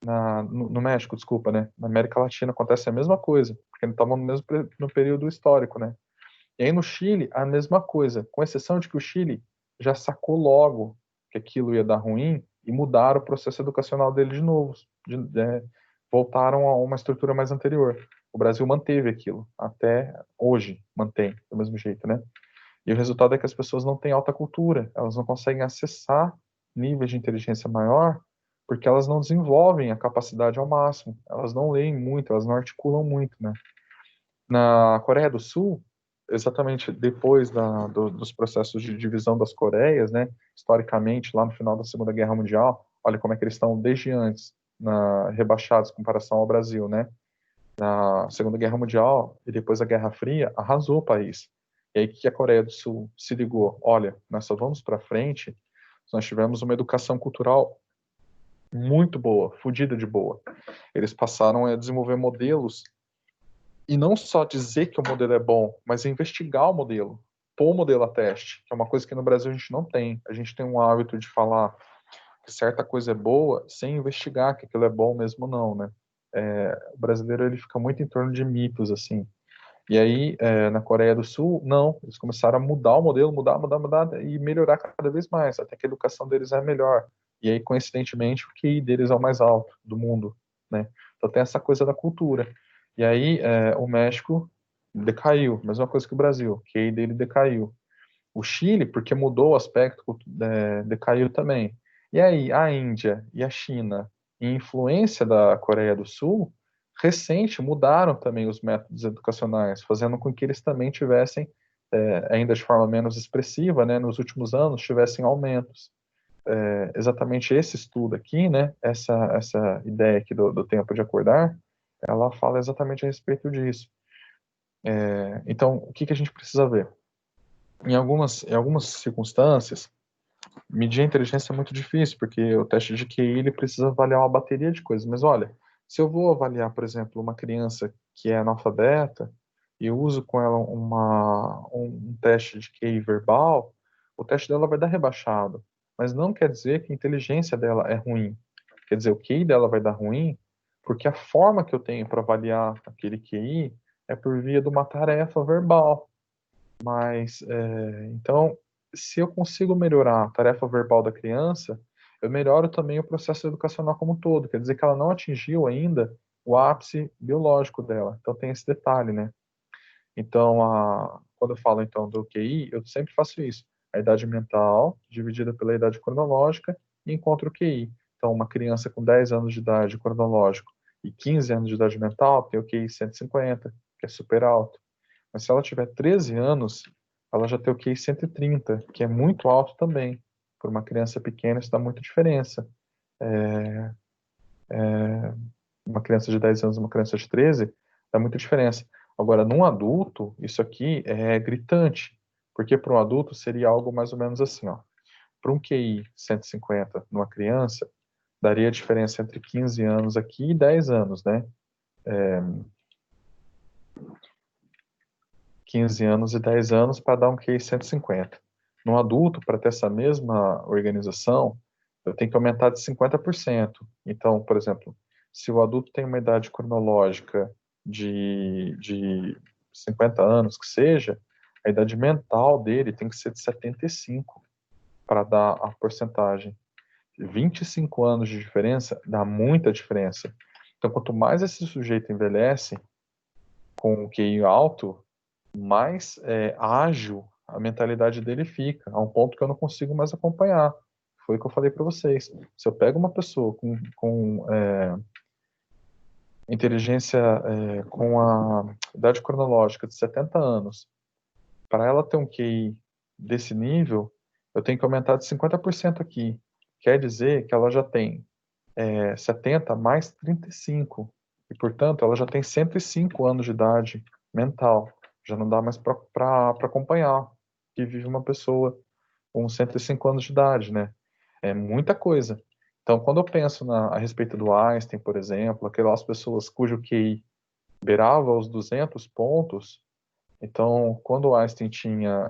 No México, desculpa, né? Na América Latina acontece a mesma coisa, porque estavam no período histórico, né? E aí no Chile, a mesma coisa, com exceção de que o Chile já sacou logo que aquilo ia dar ruim e mudaram o processo educacional dele de novo, voltaram a uma estrutura mais anterior. O Brasil manteve aquilo, até hoje mantém do mesmo jeito, né? E o resultado é que as pessoas não têm alta cultura, elas não conseguem acessar níveis de inteligência maior porque elas não desenvolvem a capacidade ao máximo, elas não leem muito, elas não articulam muito, né? Na Coreia do Sul, exatamente depois dos processos de divisão das Coreias, né, historicamente, lá no final da Segunda Guerra Mundial, olha como é que eles estão desde antes, rebaixados em comparação ao Brasil, né? Na Segunda Guerra Mundial e depois da Guerra Fria, arrasou o país. E aí que a Coreia do Sul se ligou, olha, nós só vamos para frente se nós tivermos uma educação cultural muito boa, fodida de boa. Eles passaram a desenvolver modelos e não só dizer que o modelo é bom, mas investigar o modelo, pôr o modelo a teste, que é uma coisa que no Brasil a gente não tem. A gente tem um hábito de falar que certa coisa é boa sem investigar que aquilo é bom mesmo não, né? O brasileiro ele fica muito em torno de mitos assim. E aí na Coreia do Sul não, eles começaram a mudar o modelo, mudar e melhorar cada vez mais, até que a educação deles é melhor. E aí coincidentemente o QI deles é o mais alto do mundo, né? Então tem essa coisa da cultura. E aí o México decaiu, mesma coisa que o Brasil, o QI dele decaiu. O Chile, porque mudou o aspecto, decaiu também. E aí, a Índia e a China, em influência da Coreia do Sul, recente mudaram também os métodos educacionais, fazendo com que eles também tivessem, ainda de forma menos expressiva, né, nos últimos anos, tivessem aumentos. Exatamente esse estudo aqui, né, essa ideia aqui do tempo de acordar, ela fala exatamente a respeito disso. Então, o que a gente precisa ver? Em algumas circunstâncias, medir a inteligência é muito difícil, porque o teste de QI ele precisa avaliar uma bateria de coisas. Mas olha, se eu vou avaliar, por exemplo, uma criança que é analfabeta e eu uso com ela um teste de QI verbal, o teste dela vai dar rebaixado. Mas não quer dizer que a inteligência dela é ruim. Quer dizer, o QI dela vai dar ruim porque a forma que eu tenho para avaliar aquele QI é por via de uma tarefa verbal. Mas, então, se eu consigo melhorar a tarefa verbal da criança, eu melhoro também o processo educacional como um todo. Quer dizer que ela não atingiu ainda o ápice biológico dela. Então, tem esse detalhe, né? Então, quando eu falo então do QI, eu sempre faço isso. A idade mental dividida pela idade cronológica e encontro o QI. Então, uma criança com 10 anos de idade cronológico e 15 anos de idade mental tem o QI 150, que é super alto. Mas se ela tiver 13 anos, ela já tem o QI 130, que é muito alto também. Para uma criança pequena, isso dá muita diferença. Uma criança de 10 anos e uma criança de 13, dá muita diferença. Agora, num adulto, isso aqui é gritante, porque para um adulto seria algo mais ou menos assim, ó. Para um QI 150 numa criança, daria a diferença entre 15 anos aqui e 10 anos, né? 15 anos e 10 anos para dar um QI 150. No adulto, para ter essa mesma organização, eu tenho que aumentar de 50%. Então, por exemplo, se o adulto tem uma idade cronológica de 50 anos, que seja, a idade mental dele tem que ser de 75 para dar a porcentagem. 25 anos de diferença dá muita diferença. Então, quanto mais esse sujeito envelhece com o QI alto, mais ágil a mentalidade dele fica, a um ponto que eu não consigo mais acompanhar. Foi o que eu falei para vocês. Se eu pego uma pessoa com inteligência, com a idade cronológica de 70 anos, para ela ter um QI desse nível, eu tenho que aumentar de 50% aqui. Quer dizer que ela já tem 70 mais 35. E, portanto, ela já tem 105 anos de idade mental. Já não dá mais para acompanhar que vive uma pessoa com 105 anos de idade, né? É muita coisa. Então, quando eu penso a respeito do Einstein, por exemplo, aquelas pessoas cujo QI beirava os 200 pontos, então, quando o Einstein tinha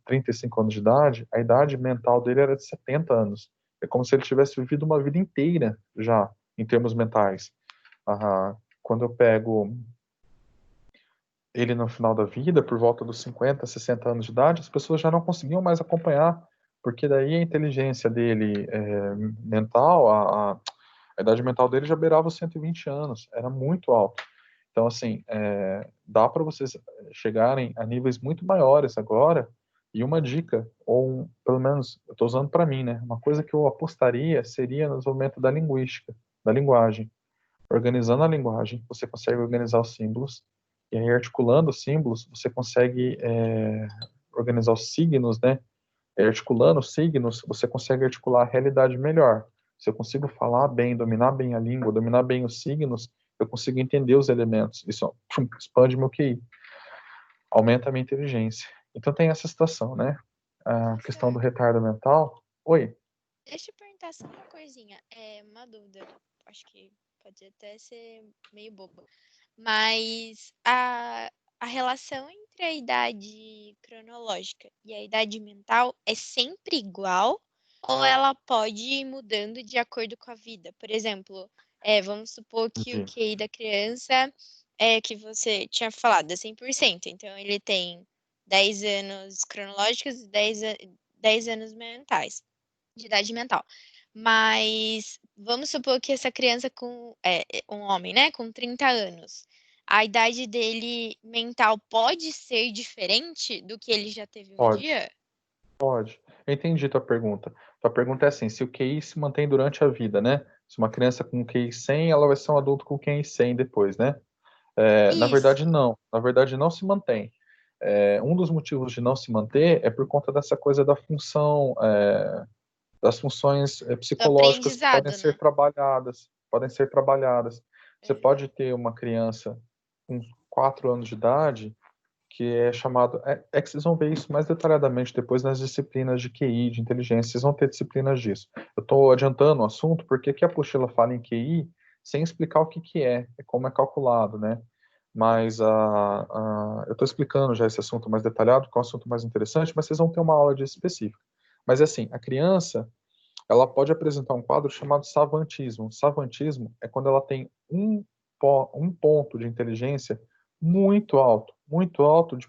35 anos de idade, a idade mental dele era de 70 anos. É como se ele tivesse vivido uma vida inteira já, em termos mentais. Quando eu pego ele no final da vida, por volta dos 50, 60 anos de idade, as pessoas já não conseguiam mais acompanhar, porque daí a inteligência dele mental, a idade mental dele já beirava os 120 anos, era muito alto. Então, assim, dá para vocês chegarem a níveis muito maiores agora. E uma dica, ou pelo menos eu estou usando para mim, né? Uma coisa que eu apostaria seria no desenvolvimento da linguística, da linguagem. Organizando a linguagem, você consegue organizar os símbolos. E aí, articulando os símbolos, você consegue organizar os signos, né? Articulando os signos, você consegue articular a realidade melhor. Se eu consigo falar bem, dominar bem a língua, dominar bem os signos, eu consigo entender os elementos. Isso expande meu QI, aumenta a minha inteligência. Então tem essa situação, né? A questão do Professor, retardo mental. Oi, deixa eu perguntar só uma coisinha. É uma dúvida. Acho que pode até ser meio boba. Mas a relação entre a idade cronológica e a idade mental é sempre igual? Ou ela pode ir mudando de acordo com a vida? Por exemplo, vamos supor que o entendi. QI da criança é que você tinha falado, é 100%. Então, ele tem 10 anos cronológicos e 10 anos mentais, de idade mental. Mas vamos supor que essa criança um homem, né, com 30 anos, a idade dele mental pode ser diferente do que ele já teve um Pode, dia? pode. Eu entendi tua pergunta. Tua pergunta é assim, se o QI se mantém durante a vida, né? Se uma criança com QI 100, ela vai ser um adulto com QI 100 depois, né? Na verdade, Isso. não. Na verdade, não se mantém. Um dos motivos de não se manter é por conta dessa coisa da função, das funções Do psicológicas que podem aprendizado, ser né? trabalhadas. Podem ser trabalhadas. Você Uhum. pode ter uma criança com 4 anos de idade que é chamado. É que vocês vão ver isso mais detalhadamente depois nas disciplinas de QI, de inteligência. Vocês vão ter disciplinas disso. Eu estou adiantando o assunto porque aqui a apostila fala em QI sem explicar o que, que é como é calculado, né? Mas eu estou explicando já esse assunto mais detalhado, que é um assunto mais interessante, mas vocês vão ter uma aula disso específica. Mas assim, a criança, ela pode apresentar um quadro chamado savantismo. Savantismo é quando ela tem um ponto de inteligência muito alto de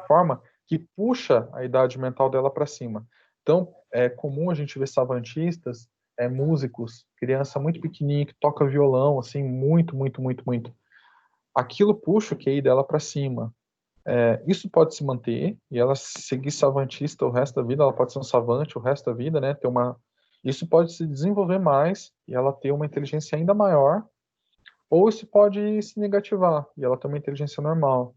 forma que puxa a idade mental dela para cima. Então, é comum a gente ver savantistas, músicos, criança muito pequenininha que toca violão, assim, muito. Aquilo puxa o QI dela para cima. Isso pode se manter e ela seguir savantista o resto da vida, ela pode ser um savante o resto da vida, né? Isso pode se desenvolver mais e ela ter uma inteligência ainda maior, ou isso pode se negativar e ela ter uma inteligência normal.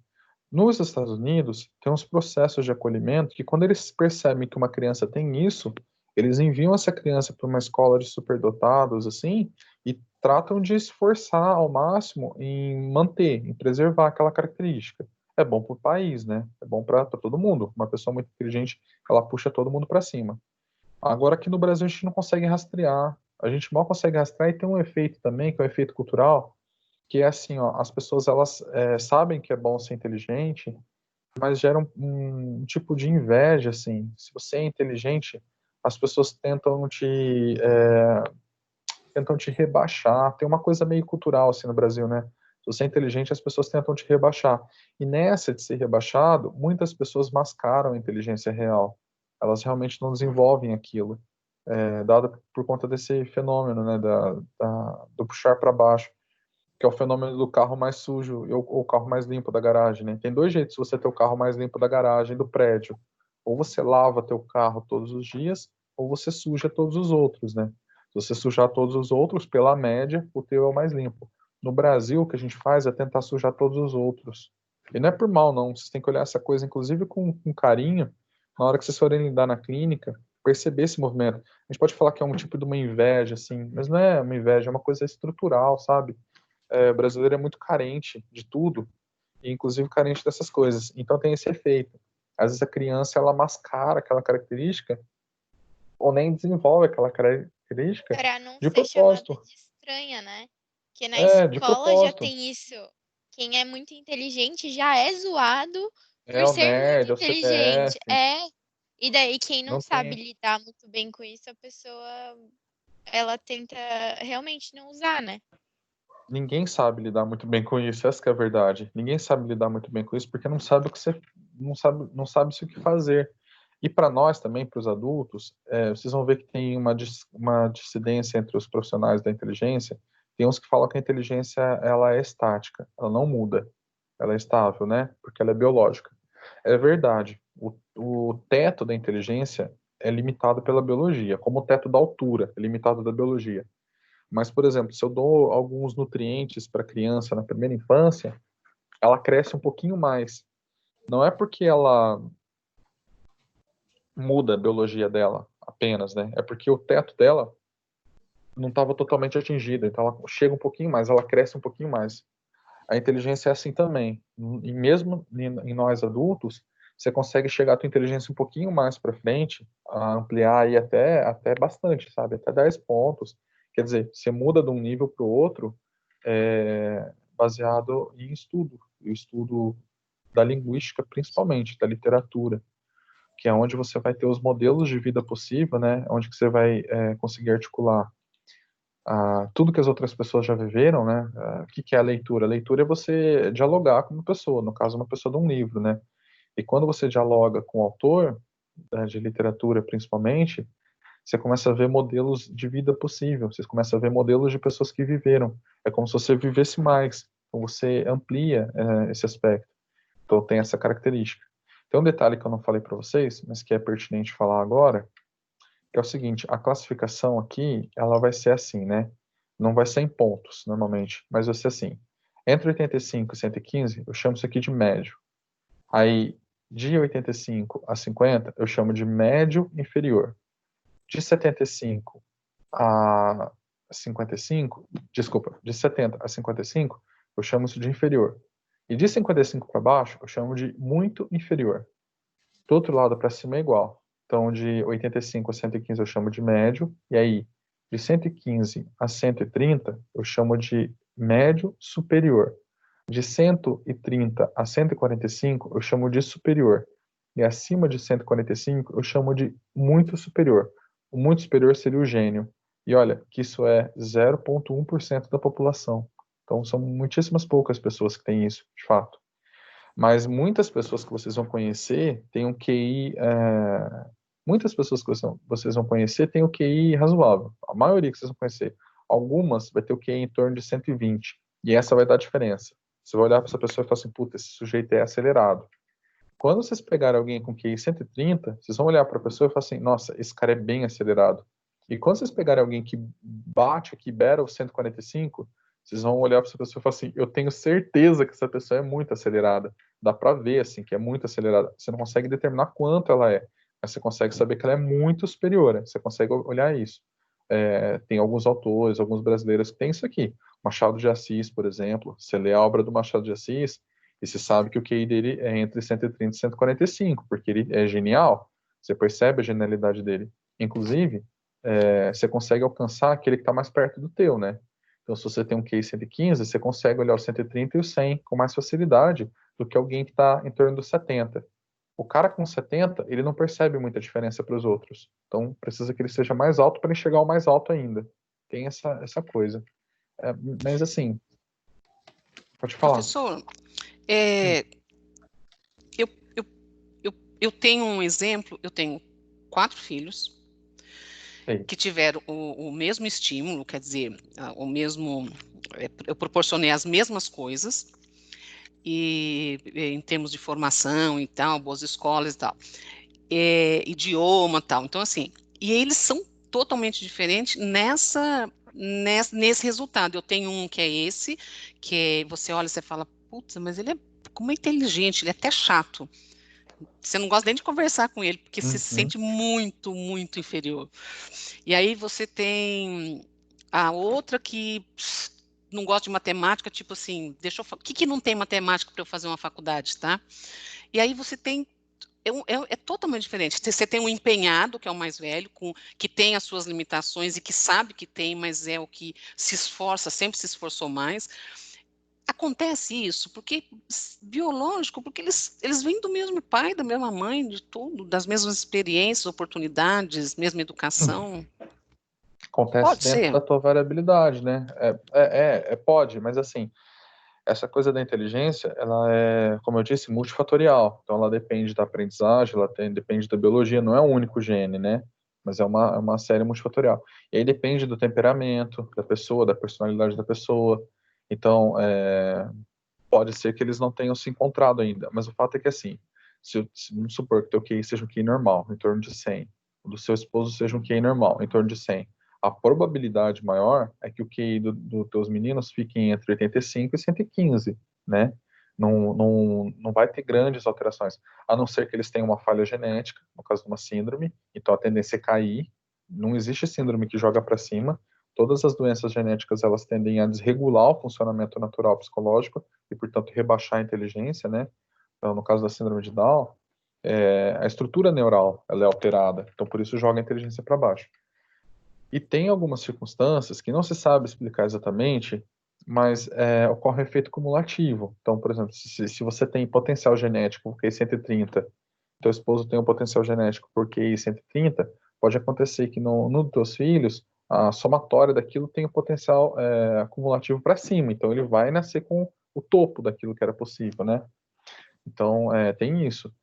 Nos Estados Unidos, tem uns processos de acolhimento que, quando eles percebem que uma criança tem isso, eles enviam essa criança para uma escola de superdotados, assim, e tratam de esforçar ao máximo em manter, em preservar aquela característica. É bom para o país, né? É bom para todo mundo. Uma pessoa muito inteligente, ela puxa todo mundo para cima. Agora, aqui no Brasil, a gente não consegue rastrear. A gente mal consegue rastrear e tem um efeito também, que é o efeito cultural, que é assim, ó, as pessoas elas sabem que é bom ser inteligente, mas gera um tipo de inveja, assim. Se você é inteligente, as pessoas tentam te rebaixar. Tem uma coisa meio cultural assim no Brasil, né? Se você é inteligente, as pessoas tentam te rebaixar. E nessa de ser rebaixado, muitas pessoas mascaram a inteligência real. Elas realmente não desenvolvem aquilo, dado por conta desse fenômeno, né, do puxar para baixo, que é o fenômeno do carro mais sujo ou o carro mais limpo da garagem, né? Tem dois jeitos de você ter o carro mais limpo da garagem, do prédio. Ou você lava teu carro todos os dias, ou você suja todos os outros, né? Se você sujar todos os outros, pela média, o teu é o mais limpo. No Brasil, o que a gente faz é tentar sujar todos os outros. E não é por mal, não. Vocês têm que olhar essa coisa, inclusive, com carinho, na hora que vocês forem lidar na clínica, perceber esse movimento. A gente pode falar que é um tipo de uma inveja, assim, mas não é uma inveja, é uma coisa estrutural, sabe? O brasileiro é muito carente de tudo, e inclusive carente dessas coisas. Então tem esse efeito. Às vezes a criança ela mascara aquela característica ou nem desenvolve aquela característica Para não de ser chamada propósito. de estranha, né? Porque na De escola já propósito. tem isso. Quem é muito inteligente já é zoado É por o ser muito nerd, é o inteligente. CDF. E daí quem não Não sabe tem. lidar muito bem com isso, a pessoa ela tenta realmente não usar, né? Ninguém sabe lidar muito bem com isso, essa que é a verdade. Ninguém sabe lidar muito bem com isso porque não sabe o que você não sabe se o que fazer. E para nós também, para os adultos, vocês vão ver que tem uma dissidência entre os profissionais da inteligência. Tem uns que falam que a inteligência ela é estática, ela não muda, ela é estável, né? Porque ela é biológica. É verdade. O teto da inteligência é limitado pela biologia, como o teto da altura é limitado da biologia. Mas, por exemplo, se eu dou alguns nutrientes para a criança na primeira infância, ela cresce um pouquinho mais. Não é porque ela muda a biologia dela apenas, né? É porque o teto dela não estava totalmente atingido. Então ela chega um pouquinho mais, ela cresce um pouquinho mais. A inteligência é assim também. E mesmo em nós adultos, você consegue chegar a tua inteligência um pouquinho mais para frente, a ampliar aí até bastante, sabe? Até 10 pontos. Quer dizer, você muda de um nível para o outro baseado em estudo. E o estudo da linguística, principalmente, da literatura, que é onde você vai ter os modelos de vida possível, né? Onde que você vai conseguir articular tudo que as outras pessoas já viveram, né? O que é a leitura? A leitura é você dialogar com uma pessoa, no caso, uma pessoa de um livro, né? E quando você dialoga com o autor, de literatura principalmente, você começa a ver modelos de vida possível, você começa a ver modelos de pessoas que viveram. É como se você vivesse mais, então você amplia esse aspecto. Então tem essa característica. Tem um detalhe que eu não falei para vocês, mas que é pertinente falar agora, que é o seguinte: a classificação aqui, ela vai ser assim, né? Não vai ser em pontos, normalmente, mas vai ser assim. Entre 85 e 115, eu chamo isso aqui de médio. Aí, de 85 a 50, eu chamo de médio inferior. De 75 a 55, desculpa, de 70 a 55, eu chamo isso de inferior. E de 55 para baixo, eu chamo de muito inferior. Do outro lado para cima é igual. Então, de 85 a 115 eu chamo de médio, e aí, de 115 a 130 eu chamo de médio superior. De 130 a 145 eu chamo de superior. E acima de 145 eu chamo de muito superior. O muito superior seria o gênio. E olha, que isso é 0,1% da população. Então, são muitíssimas poucas pessoas que têm isso, de fato. Mas muitas pessoas que vocês vão conhecer têm um QI. Muitas pessoas que vocês vão conhecer têm o QI razoável. A maioria que vocês vão conhecer. Algumas vai ter o QI em torno de 120. E essa vai dar diferença. Você vai olhar para essa pessoa e falar assim: puta, esse sujeito é acelerado. Quando vocês pegarem alguém com QI 130, vocês vão olhar para a pessoa e falar assim: nossa, esse cara é bem acelerado. E quando vocês pegarem alguém que bate, que beira o 145, vocês vão olhar para essa pessoa e falar assim: eu tenho certeza que essa pessoa é muito acelerada. Dá para ver, assim, que é muito acelerada. Você não consegue determinar quanto ela é, mas você consegue saber que ela é muito superior. Você consegue olhar isso. Tem alguns autores, alguns brasileiros que têm isso aqui. Machado de Assis, por exemplo. Você lê a obra do Machado de Assis, e você sabe que o QI dele é entre 130 e 145, porque ele é genial. Você percebe a genialidade dele. Inclusive, você consegue alcançar aquele que está mais perto do teu, né? Então, se você tem um QI 115, você consegue olhar o 130 e o 100 com mais facilidade do que alguém que está em torno dos 70. O cara com 70, ele não percebe muita diferença para os outros. Então, precisa que ele seja mais alto para enxergar o mais alto ainda. Tem essa coisa. Mas, assim, pode falar. Professor, Sim. eu, eu, eu tenho um exemplo, eu tenho 4 filhos Sei. que tiveram o mesmo estímulo, quer dizer, o mesmo, eu proporcionei as mesmas coisas, e em termos de formação e tal, boas escolas e tal, idioma e tal, então assim, e eles são totalmente diferentes nesse resultado. Eu tenho um que é esse, que você olha e você fala, putz, mas ele é como é inteligente, ele é até chato. Você não gosta nem de conversar com ele, porque você se Uhum. sente muito, muito inferior. E aí você tem a outra que não gosta de matemática, tipo assim, o que não tem matemática para eu fazer uma faculdade, tá? E aí você tem é totalmente diferente. Você tem um empenhado, que é o mais velho, que tem as suas limitações e que sabe que tem, mas é o que se esforça, sempre se esforçou mais. Acontece isso, porque biológico, porque eles vêm do mesmo pai, da mesma mãe, de tudo, das mesmas experiências, oportunidades, mesma educação. Acontece Pode dentro da ser. tua variabilidade, né? Pode, mas assim, essa coisa da inteligência, ela é, como eu disse, multifatorial. Então, ela depende da aprendizagem, depende da biologia, não é um único gene, né? Mas é uma série multifatorial. E aí depende do temperamento da pessoa, da personalidade da pessoa. Então, pode ser que eles não tenham se encontrado ainda. Mas o fato é que, assim, vamos supor que o teu QI seja um QI normal, em torno de 100, o do seu esposo seja um QI normal, em torno de 100. A probabilidade maior é que o QI dos teus meninos fique entre 85 e 115, né? Não vai ter grandes alterações, a não ser que eles tenham uma falha genética, no caso de uma síndrome, então a tendência é cair. Não existe síndrome que joga para cima. Todas as doenças genéticas, elas tendem a desregular o funcionamento natural psicológico e, portanto, rebaixar a inteligência, né? Então, no caso da síndrome de Down, a estrutura neural ela é alterada, então por isso joga a inteligência para baixo. E tem algumas circunstâncias que não se sabe explicar exatamente, mas ocorre um efeito cumulativo. Então, por exemplo, se você tem potencial genético por QI 130, teu esposo tem um potencial genético por QI 130, pode acontecer que no dos teus filhos, a somatória daquilo tem o potencial acumulativo para cima. Então, ele vai nascer com o topo daquilo que era possível, né? Então, tem isso.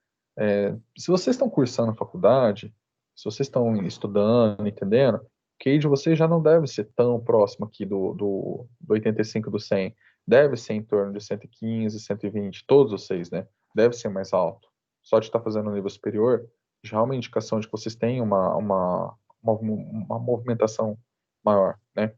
Se vocês estão cursando a faculdade, se vocês estão estudando, entendendo, o QI de vocês já não deve ser tão próximo aqui do 85 do 100. Deve ser em torno de 115, 120, todos vocês, né? Deve ser mais alto. Só de estar fazendo um nível superior, já é uma indicação de que vocês têm uma movimentação maior, né?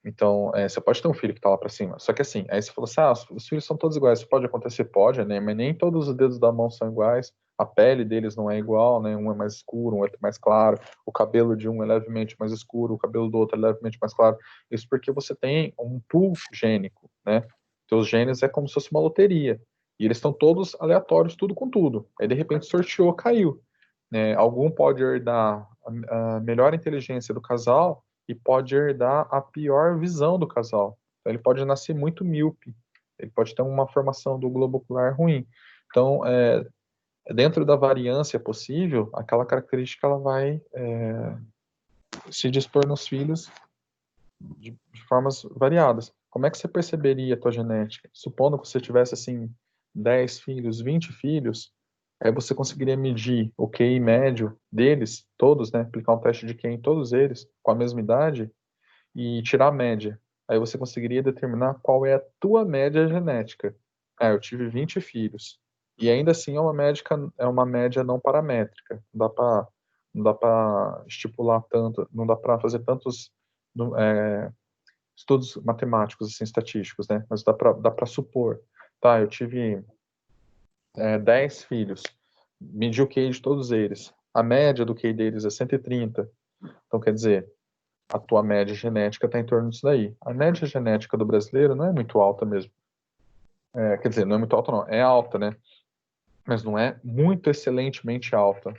Então, você pode ter um filho que está lá para cima. Só que assim, aí você falou assim, os filhos são todos iguais. Isso pode acontecer? Pode, né? Mas nem todos os dedos da mão são iguais. A pele deles não é igual, né? Um é mais escuro, um outro é mais claro. O cabelo de um é levemente mais escuro, o cabelo do outro é levemente mais claro. Isso porque você tem um pool gênico, né? Teus genes é como se fosse uma loteria. E eles estão todos aleatórios, tudo com tudo. Aí, de repente, sorteou, caiu. Algum pode herdar a melhor inteligência do casal e pode herdar a pior visão do casal. Então, ele pode nascer muito míope, ele pode ter uma formação do globo ocular ruim. Então, dentro da variância possível, aquela característica ela vai se dispor nos filhos de formas variadas. Como é que você perceberia a tua genética? Supondo que você tivesse, assim, 10 filhos, 20 filhos, aí você conseguiria medir o QI médio deles, todos, né? Aplicar um teste de QI em todos eles, com a mesma idade, e tirar a média. Aí você conseguiria determinar qual é a tua média genética. Ah, eu tive 20 filhos. E ainda assim é uma média não paramétrica. Não dá para estipular tanto, não dá para fazer tantos estudos matemáticos, assim, estatísticos, né? Mas dá para supor. Tá, eu tive 10 filhos. Medi o QI de todos eles. A média do QI deles é 130. Então, quer dizer, a tua média genética está em torno disso daí. A média genética do brasileiro não é muito alta mesmo. Quer dizer, não é muito alta, não. É alta, né? Mas não é muito excelentemente alta.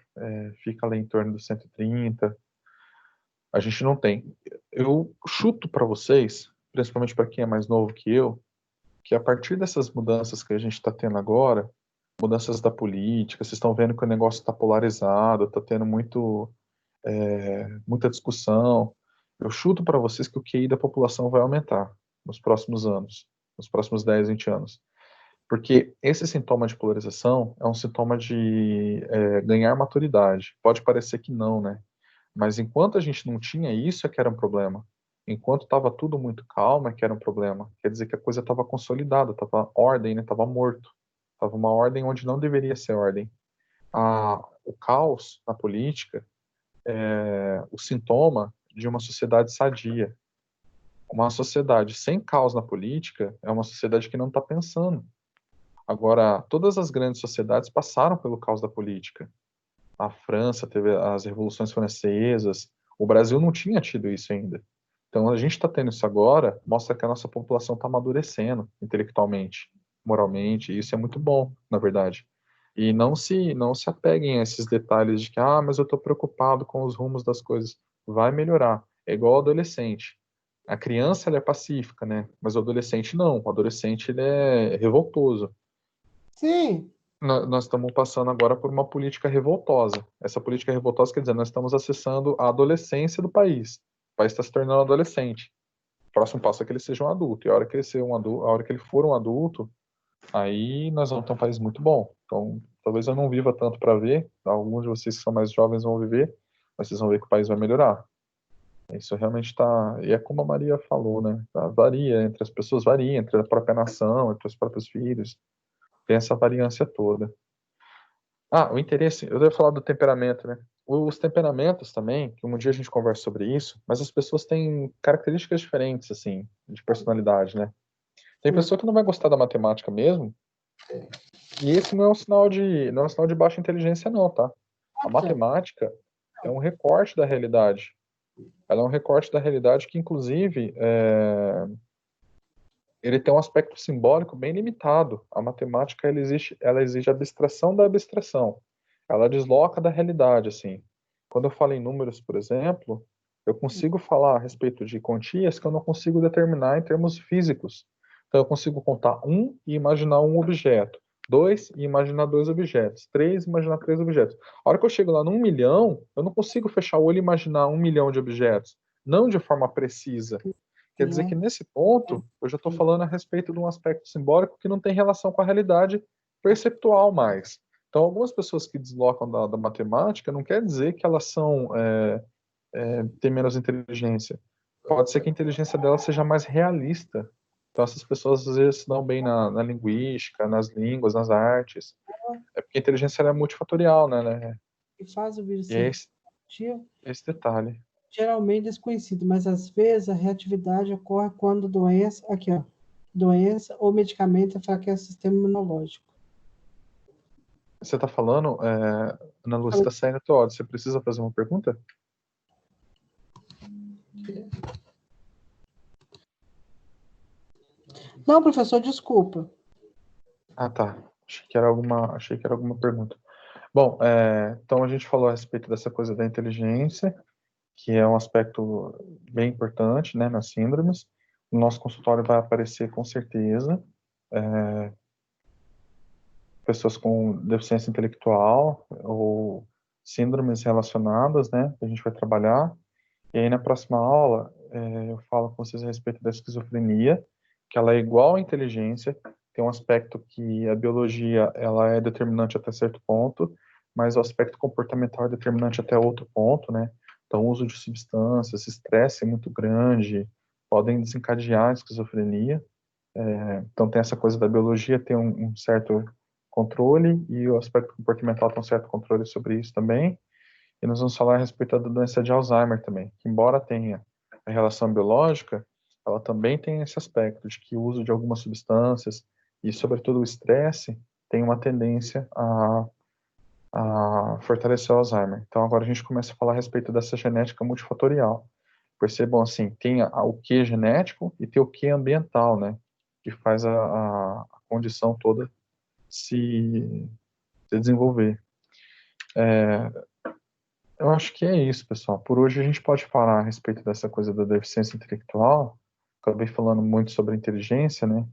Fica ali em torno dos 130. A gente não tem. Eu chuto para vocês, principalmente para quem é mais novo que eu, que a partir dessas mudanças que a gente está tendo agora, mudanças da política, vocês estão vendo que o negócio está polarizado, está tendo muita discussão. Eu chuto para vocês que o QI da população vai aumentar nos próximos anos, nos próximos 10, 20 anos. Porque esse sintoma de polarização é um sintoma de ganhar maturidade. Pode parecer que não, né? Mas enquanto a gente não tinha isso, é que era um problema. Enquanto estava tudo muito calmo, é que era um problema. Quer dizer que a coisa estava consolidada, estava ordem, né? Estava morto. Estava uma ordem onde não deveria ser ordem. O caos na política é o sintoma de uma sociedade sadia. Uma sociedade sem caos na política é uma sociedade que não está pensando. Agora, todas as grandes sociedades passaram pelo caos da política. A França teve as revoluções francesas, o Brasil não tinha tido isso ainda. Então, a gente está tendo isso agora, mostra que a nossa população está amadurecendo intelectualmente, moralmente, e isso é muito bom, na verdade. E não se apeguem a esses detalhes de que, mas eu estou preocupado com os rumos das coisas. Vai melhorar. É igual ao adolescente. A criança, ela é pacífica, né? Mas o adolescente não. O adolescente, ele é revoltoso. Sim. Nós estamos passando agora por uma política revoltosa. Essa política revoltosa quer dizer, nós estamos acessando a adolescência do país. O país está se tornando adolescente. O próximo passo é que ele seja um adulto. E a hora que ele ser um adulto, a hora que ele for um adulto, aí nós vamos ter um país muito bom. Então, talvez eu não viva tanto para ver. Alguns de vocês que são mais jovens vão viver, mas vocês vão ver que o país vai melhorar. Isso realmente está. E é como a Maria falou, né? Varia entre as pessoas, varia entre a própria nação, entre os próprios filhos. Tem essa variância toda. O interesse, eu devo falar do temperamento, né? Os temperamentos também, que um dia a gente conversa sobre isso, mas as pessoas têm características diferentes, assim, de personalidade, né? Tem pessoa que não vai gostar da matemática mesmo, e esse não é um sinal de baixa inteligência, não, tá? A matemática é um recorte da realidade. Ela é um recorte da realidade que, inclusive, ele tem um aspecto simbólico bem limitado. A matemática ela exige abstração da abstração. Ela desloca da realidade, assim. Quando eu falo em números, por exemplo, eu consigo falar a respeito de quantias que eu não consigo determinar em termos físicos. Então, eu consigo contar um e imaginar um objeto, dois e imaginar dois objetos, três e imaginar três objetos. A hora que eu chego lá num milhão, eu não consigo fechar o olho e imaginar 1 milhão de objetos, não de forma precisa. Quer dizer que nesse ponto, eu já estou falando a respeito de um aspecto simbólico que não tem relação com a realidade perceptual mais. Então, algumas pessoas que deslocam da matemática não quer dizer que elas têm menos inteligência. Pode ser que a inteligência delas seja mais realista. Então, essas pessoas às vezes se dão bem na linguística, nas línguas, nas artes. É porque a inteligência ela é multifatorial, né? E faz o vírus E é ser esse detalhe. geralmente desconhecido, mas às vezes a reatividade ocorre quando doença ou medicamento enfraquece o sistema imunológico. Você está falando, Ana Lúcia, está saindo a tua hora. Você precisa fazer uma pergunta? Não, professor, desculpa. Tá. Achei que era alguma pergunta. Bom, então a gente falou a respeito dessa coisa da inteligência, que é um aspecto bem importante, né, nas síndromes. No nosso consultório vai aparecer com certeza pessoas com deficiência intelectual ou síndromes relacionadas, né, que a gente vai trabalhar. E aí, na próxima aula, eu falo com vocês a respeito da esquizofrenia, que ela é igual à inteligência, tem um aspecto que a biologia ela é determinante até certo ponto, mas o aspecto comportamental é determinante até outro ponto, né? Então, o uso de substâncias, estresse muito grande, podem desencadear a esquizofrenia. Então, tem essa coisa da biologia, tem um certo controle, e o aspecto comportamental tem um certo controle sobre isso também. E nós vamos falar a respeito da doença de Alzheimer também, que embora tenha a relação biológica, ela também tem esse aspecto de que o uso de algumas substâncias e, sobretudo, o estresse tem uma tendência a fortalecer o Alzheimer. Então, agora a gente começa a falar a respeito dessa genética multifatorial. Percebam assim, tem o que genético e tem o que ambiental, né? Que faz a condição toda se desenvolver. Eu acho que é isso, pessoal. Por hoje a gente pode falar a respeito dessa coisa da deficiência intelectual. Acabei falando muito sobre inteligência, né?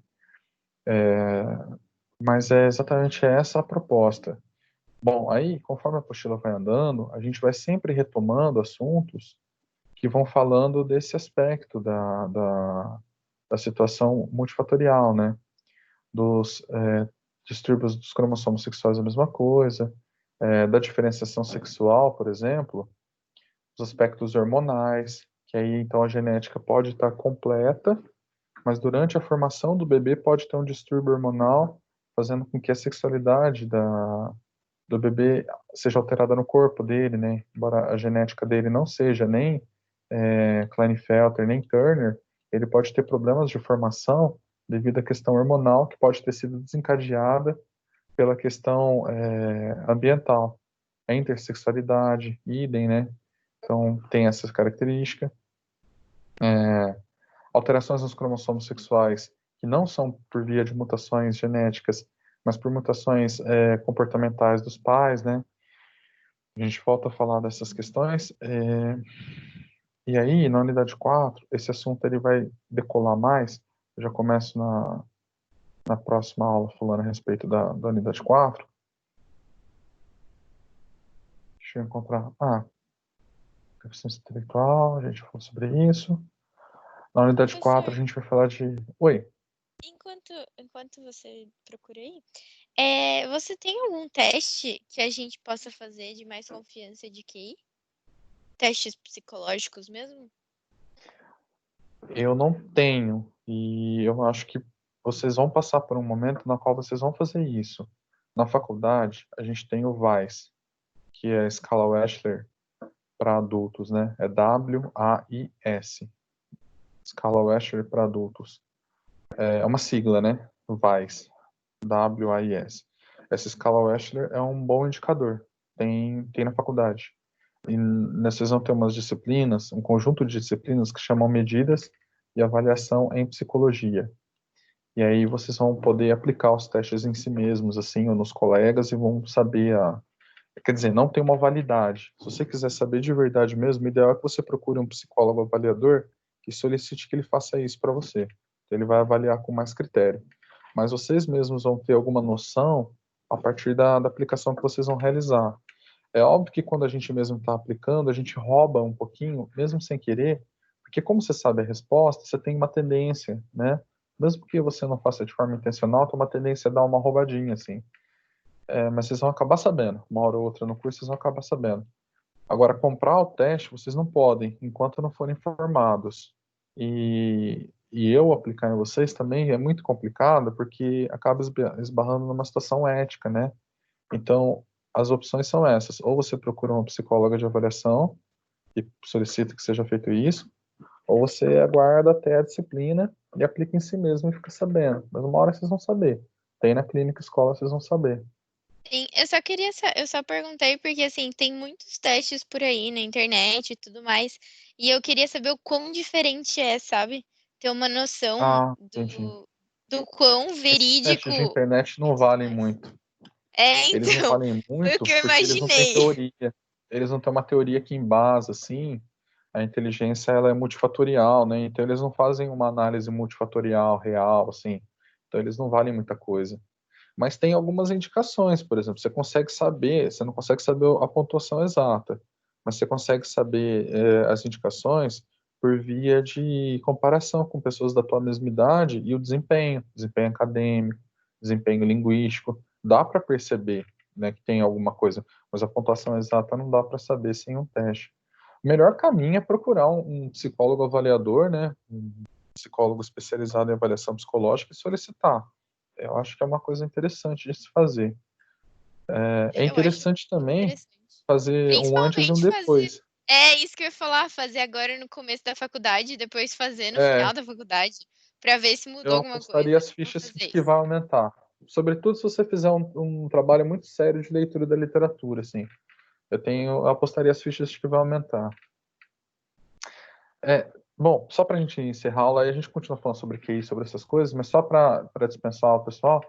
Mas é exatamente essa a proposta. Bom, aí, conforme a apostila vai andando, a gente vai sempre retomando assuntos que vão falando desse aspecto da situação multifatorial, né? Dos distúrbios dos cromossomos sexuais é a mesma coisa, da diferenciação sexual, por exemplo, os aspectos hormonais, que aí então a genética pode estar completa, mas durante a formação do bebê pode ter um distúrbio hormonal, fazendo com que a sexualidade do bebê seja alterada no corpo dele, né? Embora a genética dele não seja nem Klinefelter, nem Turner, ele pode ter problemas de formação devido à questão hormonal que pode ter sido desencadeada pela questão ambiental. A intersexualidade, idem, né? Então, tem essa característica. Alterações nos cromossomos sexuais, que não são por via de mutações genéticas, mas por mutações comportamentais dos pais, né? A gente volta a falar dessas questões. E aí, na unidade 4, esse assunto ele vai decolar mais. Eu já começo na próxima aula falando a respeito da unidade 4. Deixa eu encontrar. Deficiência intelectual, a gente falou sobre isso. Na unidade 4, a gente vai falar de... Oi. Enquanto você procura aí, você tem algum teste que a gente possa fazer de mais confiança de QI? Testes psicológicos mesmo? Eu não tenho, e eu acho que vocês vão passar por um momento na qual vocês vão fazer isso. Na faculdade, a gente tem o WAIS, que é a escala Wechsler para adultos, né? É W-A-I-S. Escala Wechsler para adultos. É uma sigla, né? WAIS. W-A-I-S. Essa escala Wechsler é um bom indicador. Tem na faculdade. E vocês vão ter umas disciplinas, um conjunto de disciplinas que chamam medidas e avaliação em psicologia. E aí vocês vão poder aplicar os testes em si mesmos, assim, ou nos colegas, e vão saber Quer dizer, não tem uma validade. Se você quiser saber de verdade mesmo, o ideal é que você procure um psicólogo avaliador e solicite que ele faça isso para você. Então, ele vai avaliar com mais critério. Mas vocês mesmos vão ter alguma noção a partir da aplicação que vocês vão realizar. É óbvio que quando a gente mesmo está aplicando, a gente rouba um pouquinho, mesmo sem querer, porque como você sabe a resposta, você tem uma tendência, né? Mesmo que você não faça de forma intencional, tem uma tendência a dar uma roubadinha, assim. Mas vocês vão acabar sabendo. Uma hora ou outra no curso, vocês vão acabar sabendo. Agora, comprar o teste, vocês não podem, enquanto não forem informados. E eu aplicar em vocês também é muito complicado, porque acaba esbarrando numa situação ética, né? Então, as opções são essas. Ou você procura uma psicóloga de avaliação e solicita que seja feito isso, ou você aguarda até a disciplina e aplica em si mesmo e fica sabendo. Mas uma hora vocês vão saber. Tem na clínica escola, vocês vão saber. Sim, eu só perguntei porque assim, tem muitos testes por aí na internet e tudo mais, e eu queria saber o quão diferente é, sabe? Ter uma noção Entendi. do quão Esses testes de verídico internet não e tudo valem mais. muito. Eles não Então, valem foi o muito que eu porque eles não têm imaginei. teoria. Eles não têm uma teoria que embasa, assim. A inteligência, ela é multifatorial, né? Então, eles não fazem uma análise multifatorial, real, assim. Então, eles não valem muita coisa. Mas tem algumas indicações, por exemplo, você consegue saber, você não consegue saber a pontuação exata, mas você consegue saber as indicações por via de comparação com pessoas da tua mesma idade e o desempenho acadêmico, desempenho linguístico. Dá para perceber, né, que tem alguma coisa, mas a pontuação exata não dá para saber sem um teste. O melhor caminho é procurar um psicólogo avaliador, né, um psicólogo especializado em avaliação psicológica e solicitar. Eu acho que é uma coisa interessante de se fazer. É Eu acho interessante também interessante. fazer um antes e um Principalmente depois. É isso que eu ia falar, fazer agora no começo da faculdade e depois fazer no É, final da faculdade, para ver se mudou eu alguma coisa. apostaria as Vou fichas fazer de que isso. vai aumentar. Sobretudo se você fizer um trabalho muito sério de leitura da literatura, assim. Eu apostaria as fichas de que vai aumentar. Bom, só para a gente encerrar a aula, aí a gente continua falando sobre QI, sobre essas coisas, mas só para dispensar o pessoal,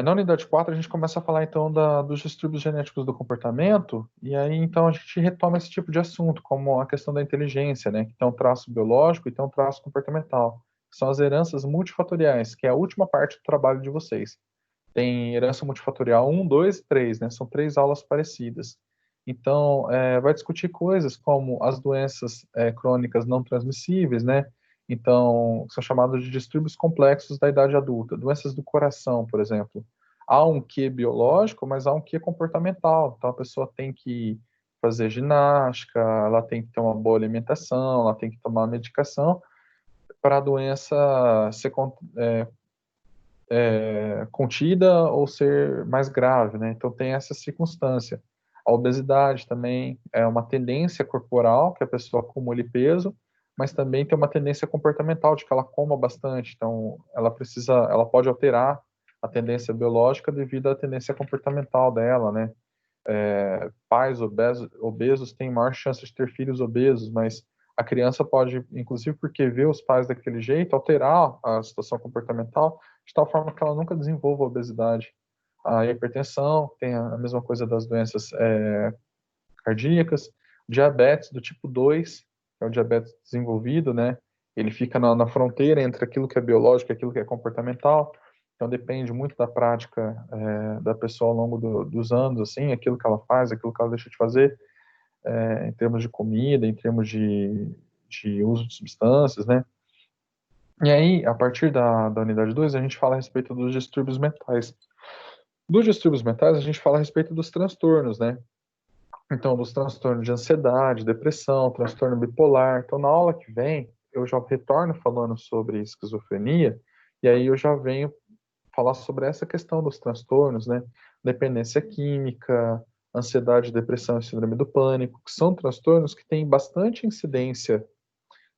na unidade 4 a gente começa a falar então dos distúrbios genéticos do comportamento, e aí então a gente retoma esse tipo de assunto, como a questão da inteligência, né, que tem um traço biológico e tem um traço comportamental, que são as heranças multifatoriais, que é a última parte do trabalho de vocês. Tem herança multifatorial 1, 2 e 3, né, são 3 aulas parecidas. Então, vai discutir coisas como as doenças crônicas não transmissíveis, né, então, são chamados de distúrbios complexos da idade adulta. Doenças do coração, por exemplo. Há um quê biológico, mas há um quê comportamental. Então, a pessoa tem que fazer ginástica, ela tem que ter uma boa alimentação, ela tem que tomar medicação para a doença ser contida ou ser mais grave, né? Então, tem essa circunstância. A obesidade também é uma tendência corporal, que a pessoa acumule peso, mas também tem uma tendência comportamental, de que ela coma bastante. Então, ela pode alterar a tendência biológica devido à tendência comportamental dela, né? Pais obesos têm maior chance de ter filhos obesos, mas a criança pode, inclusive porque vê os pais daquele jeito, alterar a situação comportamental de tal forma que ela nunca desenvolva a obesidade. A hipertensão tem a mesma coisa das doenças cardíacas, diabetes do tipo 2, que é o diabetes desenvolvido, né? Ele fica na fronteira entre aquilo que é biológico e aquilo que é comportamental. Então depende muito da prática da pessoa ao longo dos anos, assim, aquilo que ela faz, aquilo que ela deixa de fazer, em termos de comida, em termos de uso de substâncias, né? E aí, a partir da unidade 2, a gente fala a respeito dos distúrbios mentais. Dos distúrbios mentais, a gente fala a respeito dos transtornos, né? Então, dos transtornos de ansiedade, depressão, transtorno bipolar. Então, na aula que vem, eu já retorno falando sobre esquizofrenia, e aí eu já venho falar sobre essa questão dos transtornos, né? Dependência química, ansiedade, depressão e síndrome do pânico, que são transtornos que têm bastante incidência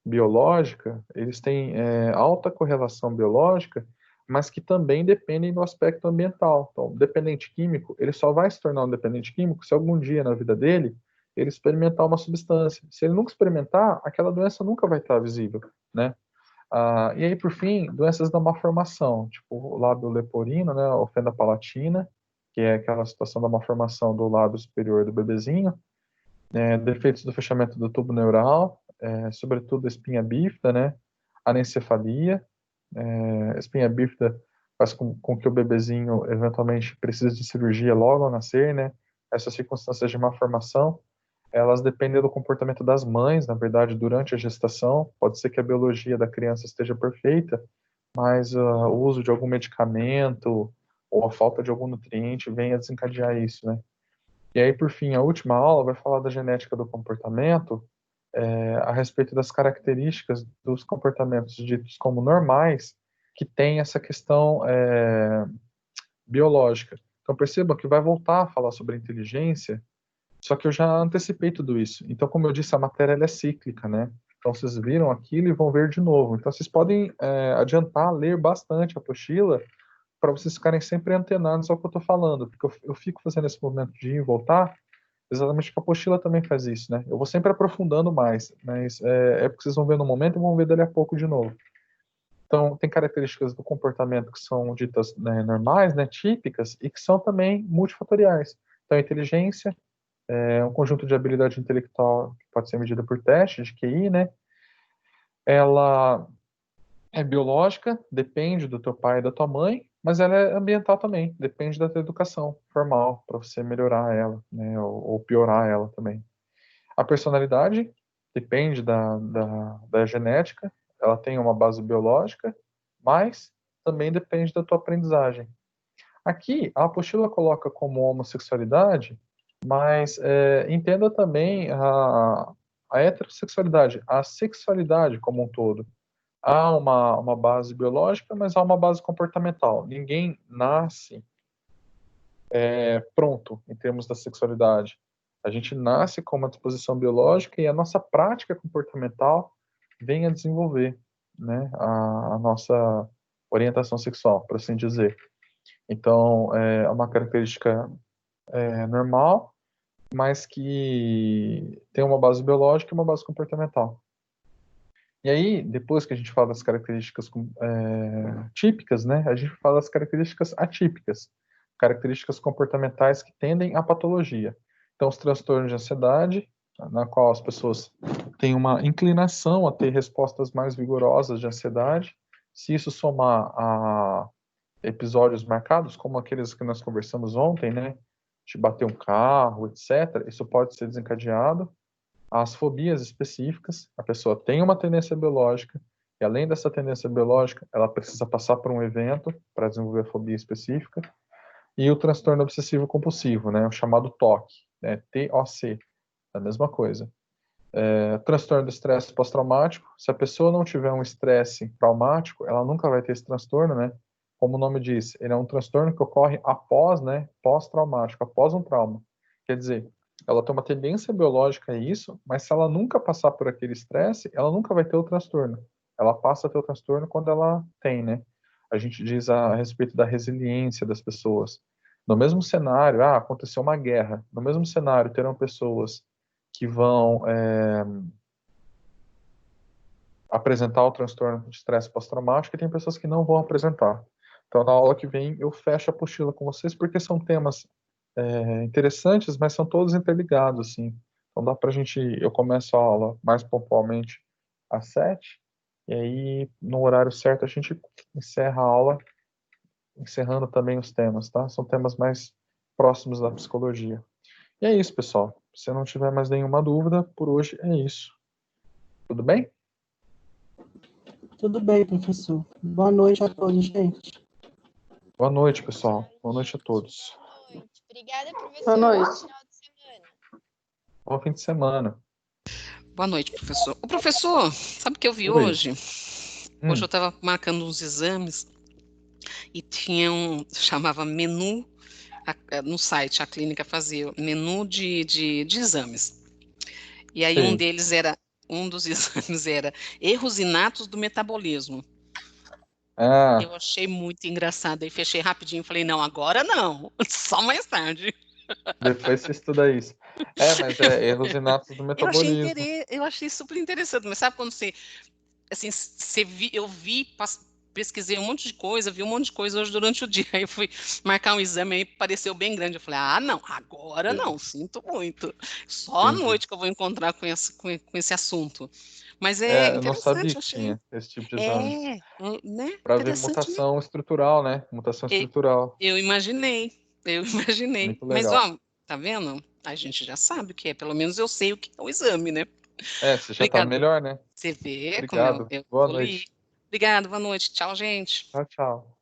biológica, eles têm alta correlação biológica, mas que também dependem do aspecto ambiental. Então, dependente químico, ele só vai se tornar um dependente químico se algum dia na vida dele ele experimentar uma substância. Se ele nunca experimentar, aquela doença nunca vai estar visível, né? E aí, por fim, doenças da malformação, tipo o lábio leporino, né, a fenda palatina, que é aquela situação da malformação do lábio superior do bebezinho, defeitos do fechamento do tubo neural, sobretudo a espinha bífida, né, anencefalia. A espinha bífida faz com que o bebezinho eventualmente precise de cirurgia logo ao nascer, né. Essas circunstâncias de malformação, elas dependem do comportamento das mães, na verdade, durante a gestação. Pode ser que a biologia da criança esteja perfeita, mas o uso de algum medicamento ou a falta de algum nutriente venha desencadear isso, né. E aí, por fim, a última aula vai falar da genética do comportamento, a respeito das características dos comportamentos ditos como normais, que tem essa questão biológica. Então, percebam que vai voltar a falar sobre inteligência, só que eu já antecipei tudo isso. Então, como eu disse, a matéria ela é cíclica, né? Então, vocês viram aquilo e vão ver de novo. Então, vocês podem adiantar, ler bastante a apostila, para vocês ficarem sempre antenados ao que eu estou falando, porque eu fico fazendo esse movimento de ir e voltar, exatamente porque a apostila também faz isso, né? Eu vou sempre aprofundando mais, mas porque vocês vão ver no momento e vão ver dali a pouco de novo. Então, tem características do comportamento que são ditas, né, normais, né, típicas, e que são também multifatoriais. Então, a inteligência é um conjunto de habilidade intelectual que pode ser medida por teste de QI, né? Ela é biológica, depende do teu pai e da tua mãe, mas ela é ambiental também, depende da tua educação formal para você melhorar ela, né, ou piorar ela também. A personalidade depende da genética, ela tem uma base biológica, mas também depende da tua aprendizagem. Aqui, a apostila coloca como homossexualidade, mas entenda também a heterossexualidade, a sexualidade como um todo. Há uma base biológica, mas há uma base comportamental. Ninguém nasce pronto em termos da sexualidade. A gente nasce com uma disposição biológica e a nossa prática comportamental vem a desenvolver, né, a nossa orientação sexual, por assim dizer. Então, é uma característica normal, mas que tem uma base biológica e uma base comportamental. E aí, depois que a gente fala das características típicas, né, a gente fala das características atípicas, características comportamentais que tendem à patologia. Então, os transtornos de ansiedade, na qual as pessoas têm uma inclinação a ter respostas mais vigorosas de ansiedade. Se isso somar a episódios marcados, como aqueles que nós conversamos ontem, né, de bater um carro, etc., isso pode ser desencadeado. As fobias específicas, a pessoa tem uma tendência biológica, e além dessa tendência biológica, ela precisa passar por um evento para desenvolver a fobia específica. E o transtorno obsessivo compulsivo, né, o chamado TOC, né, TOC, a mesma coisa. Transtorno do estresse pós-traumático, se a pessoa não tiver um estresse traumático, ela nunca vai ter esse transtorno, né? Como o nome diz, ele é um transtorno que ocorre após, né, pós-traumático, após um trauma. Quer dizer, ela tem uma tendência biológica a isso, mas se ela nunca passar por aquele estresse, ela nunca vai ter o transtorno. Ela passa a ter o transtorno quando ela tem, né? A gente diz a respeito da resiliência das pessoas. No mesmo cenário, aconteceu uma guerra. No mesmo cenário, terão pessoas que vão apresentar o transtorno de estresse pós-traumático e tem pessoas que não vão apresentar. Então, na aula que vem, eu fecho a apostila com vocês, porque são temas interessantes, mas são todos interligados, assim. Então, dá pra gente... Eu começo a aula mais pontualmente às 7, e aí, no horário certo, a gente encerra a aula, encerrando também os temas, tá? São temas mais próximos da psicologia. E é isso, pessoal. Se não tiver mais nenhuma dúvida, por hoje é isso. Tudo bem? Tudo bem, professor. Boa noite a todos, gente. Boa noite, pessoal. Boa noite a todos. Boa noite. Obrigada, professor. Boa noite. Bom final de semana. Bom fim de semana. Boa noite, professor. O professor, sabe o que eu vi Oi. hoje? Hoje eu estava marcando uns exames e tinha chamava menu, no site, a clínica fazia menu de exames. E aí Sim. um dos exames era erros inatos do metabolismo. Ah, Eu achei muito engraçado, aí fechei rapidinho e falei, não, agora não, só mais tarde. depois você estuda isso. Mas erros inatos do metabolismo. Eu achei super interessante, mas sabe quando você, assim, pesquisei um monte de coisa, vi um monte de coisa hoje durante o dia, aí eu fui marcar um exame, aí pareceu bem grande, eu falei, não, agora não, sinto muito, só à Entendi. noite que eu vou encontrar com esse assunto. Mas é Eu não sabia interessante, eu que achei. tinha esse tipo de exame. Né? Para ver Interessante, né? mutação estrutural, né? Mutação estrutural. Eu imaginei. Muito Mas, legal. ó, tá vendo? A gente já sabe o que é, pelo menos eu sei o que é o exame, né? Você já tá Obrigada. melhor, né? Você vê como Obrigado. eu Boa evoluí. noite. Obrigada, boa noite. Tchau, gente. Tchau, tchau.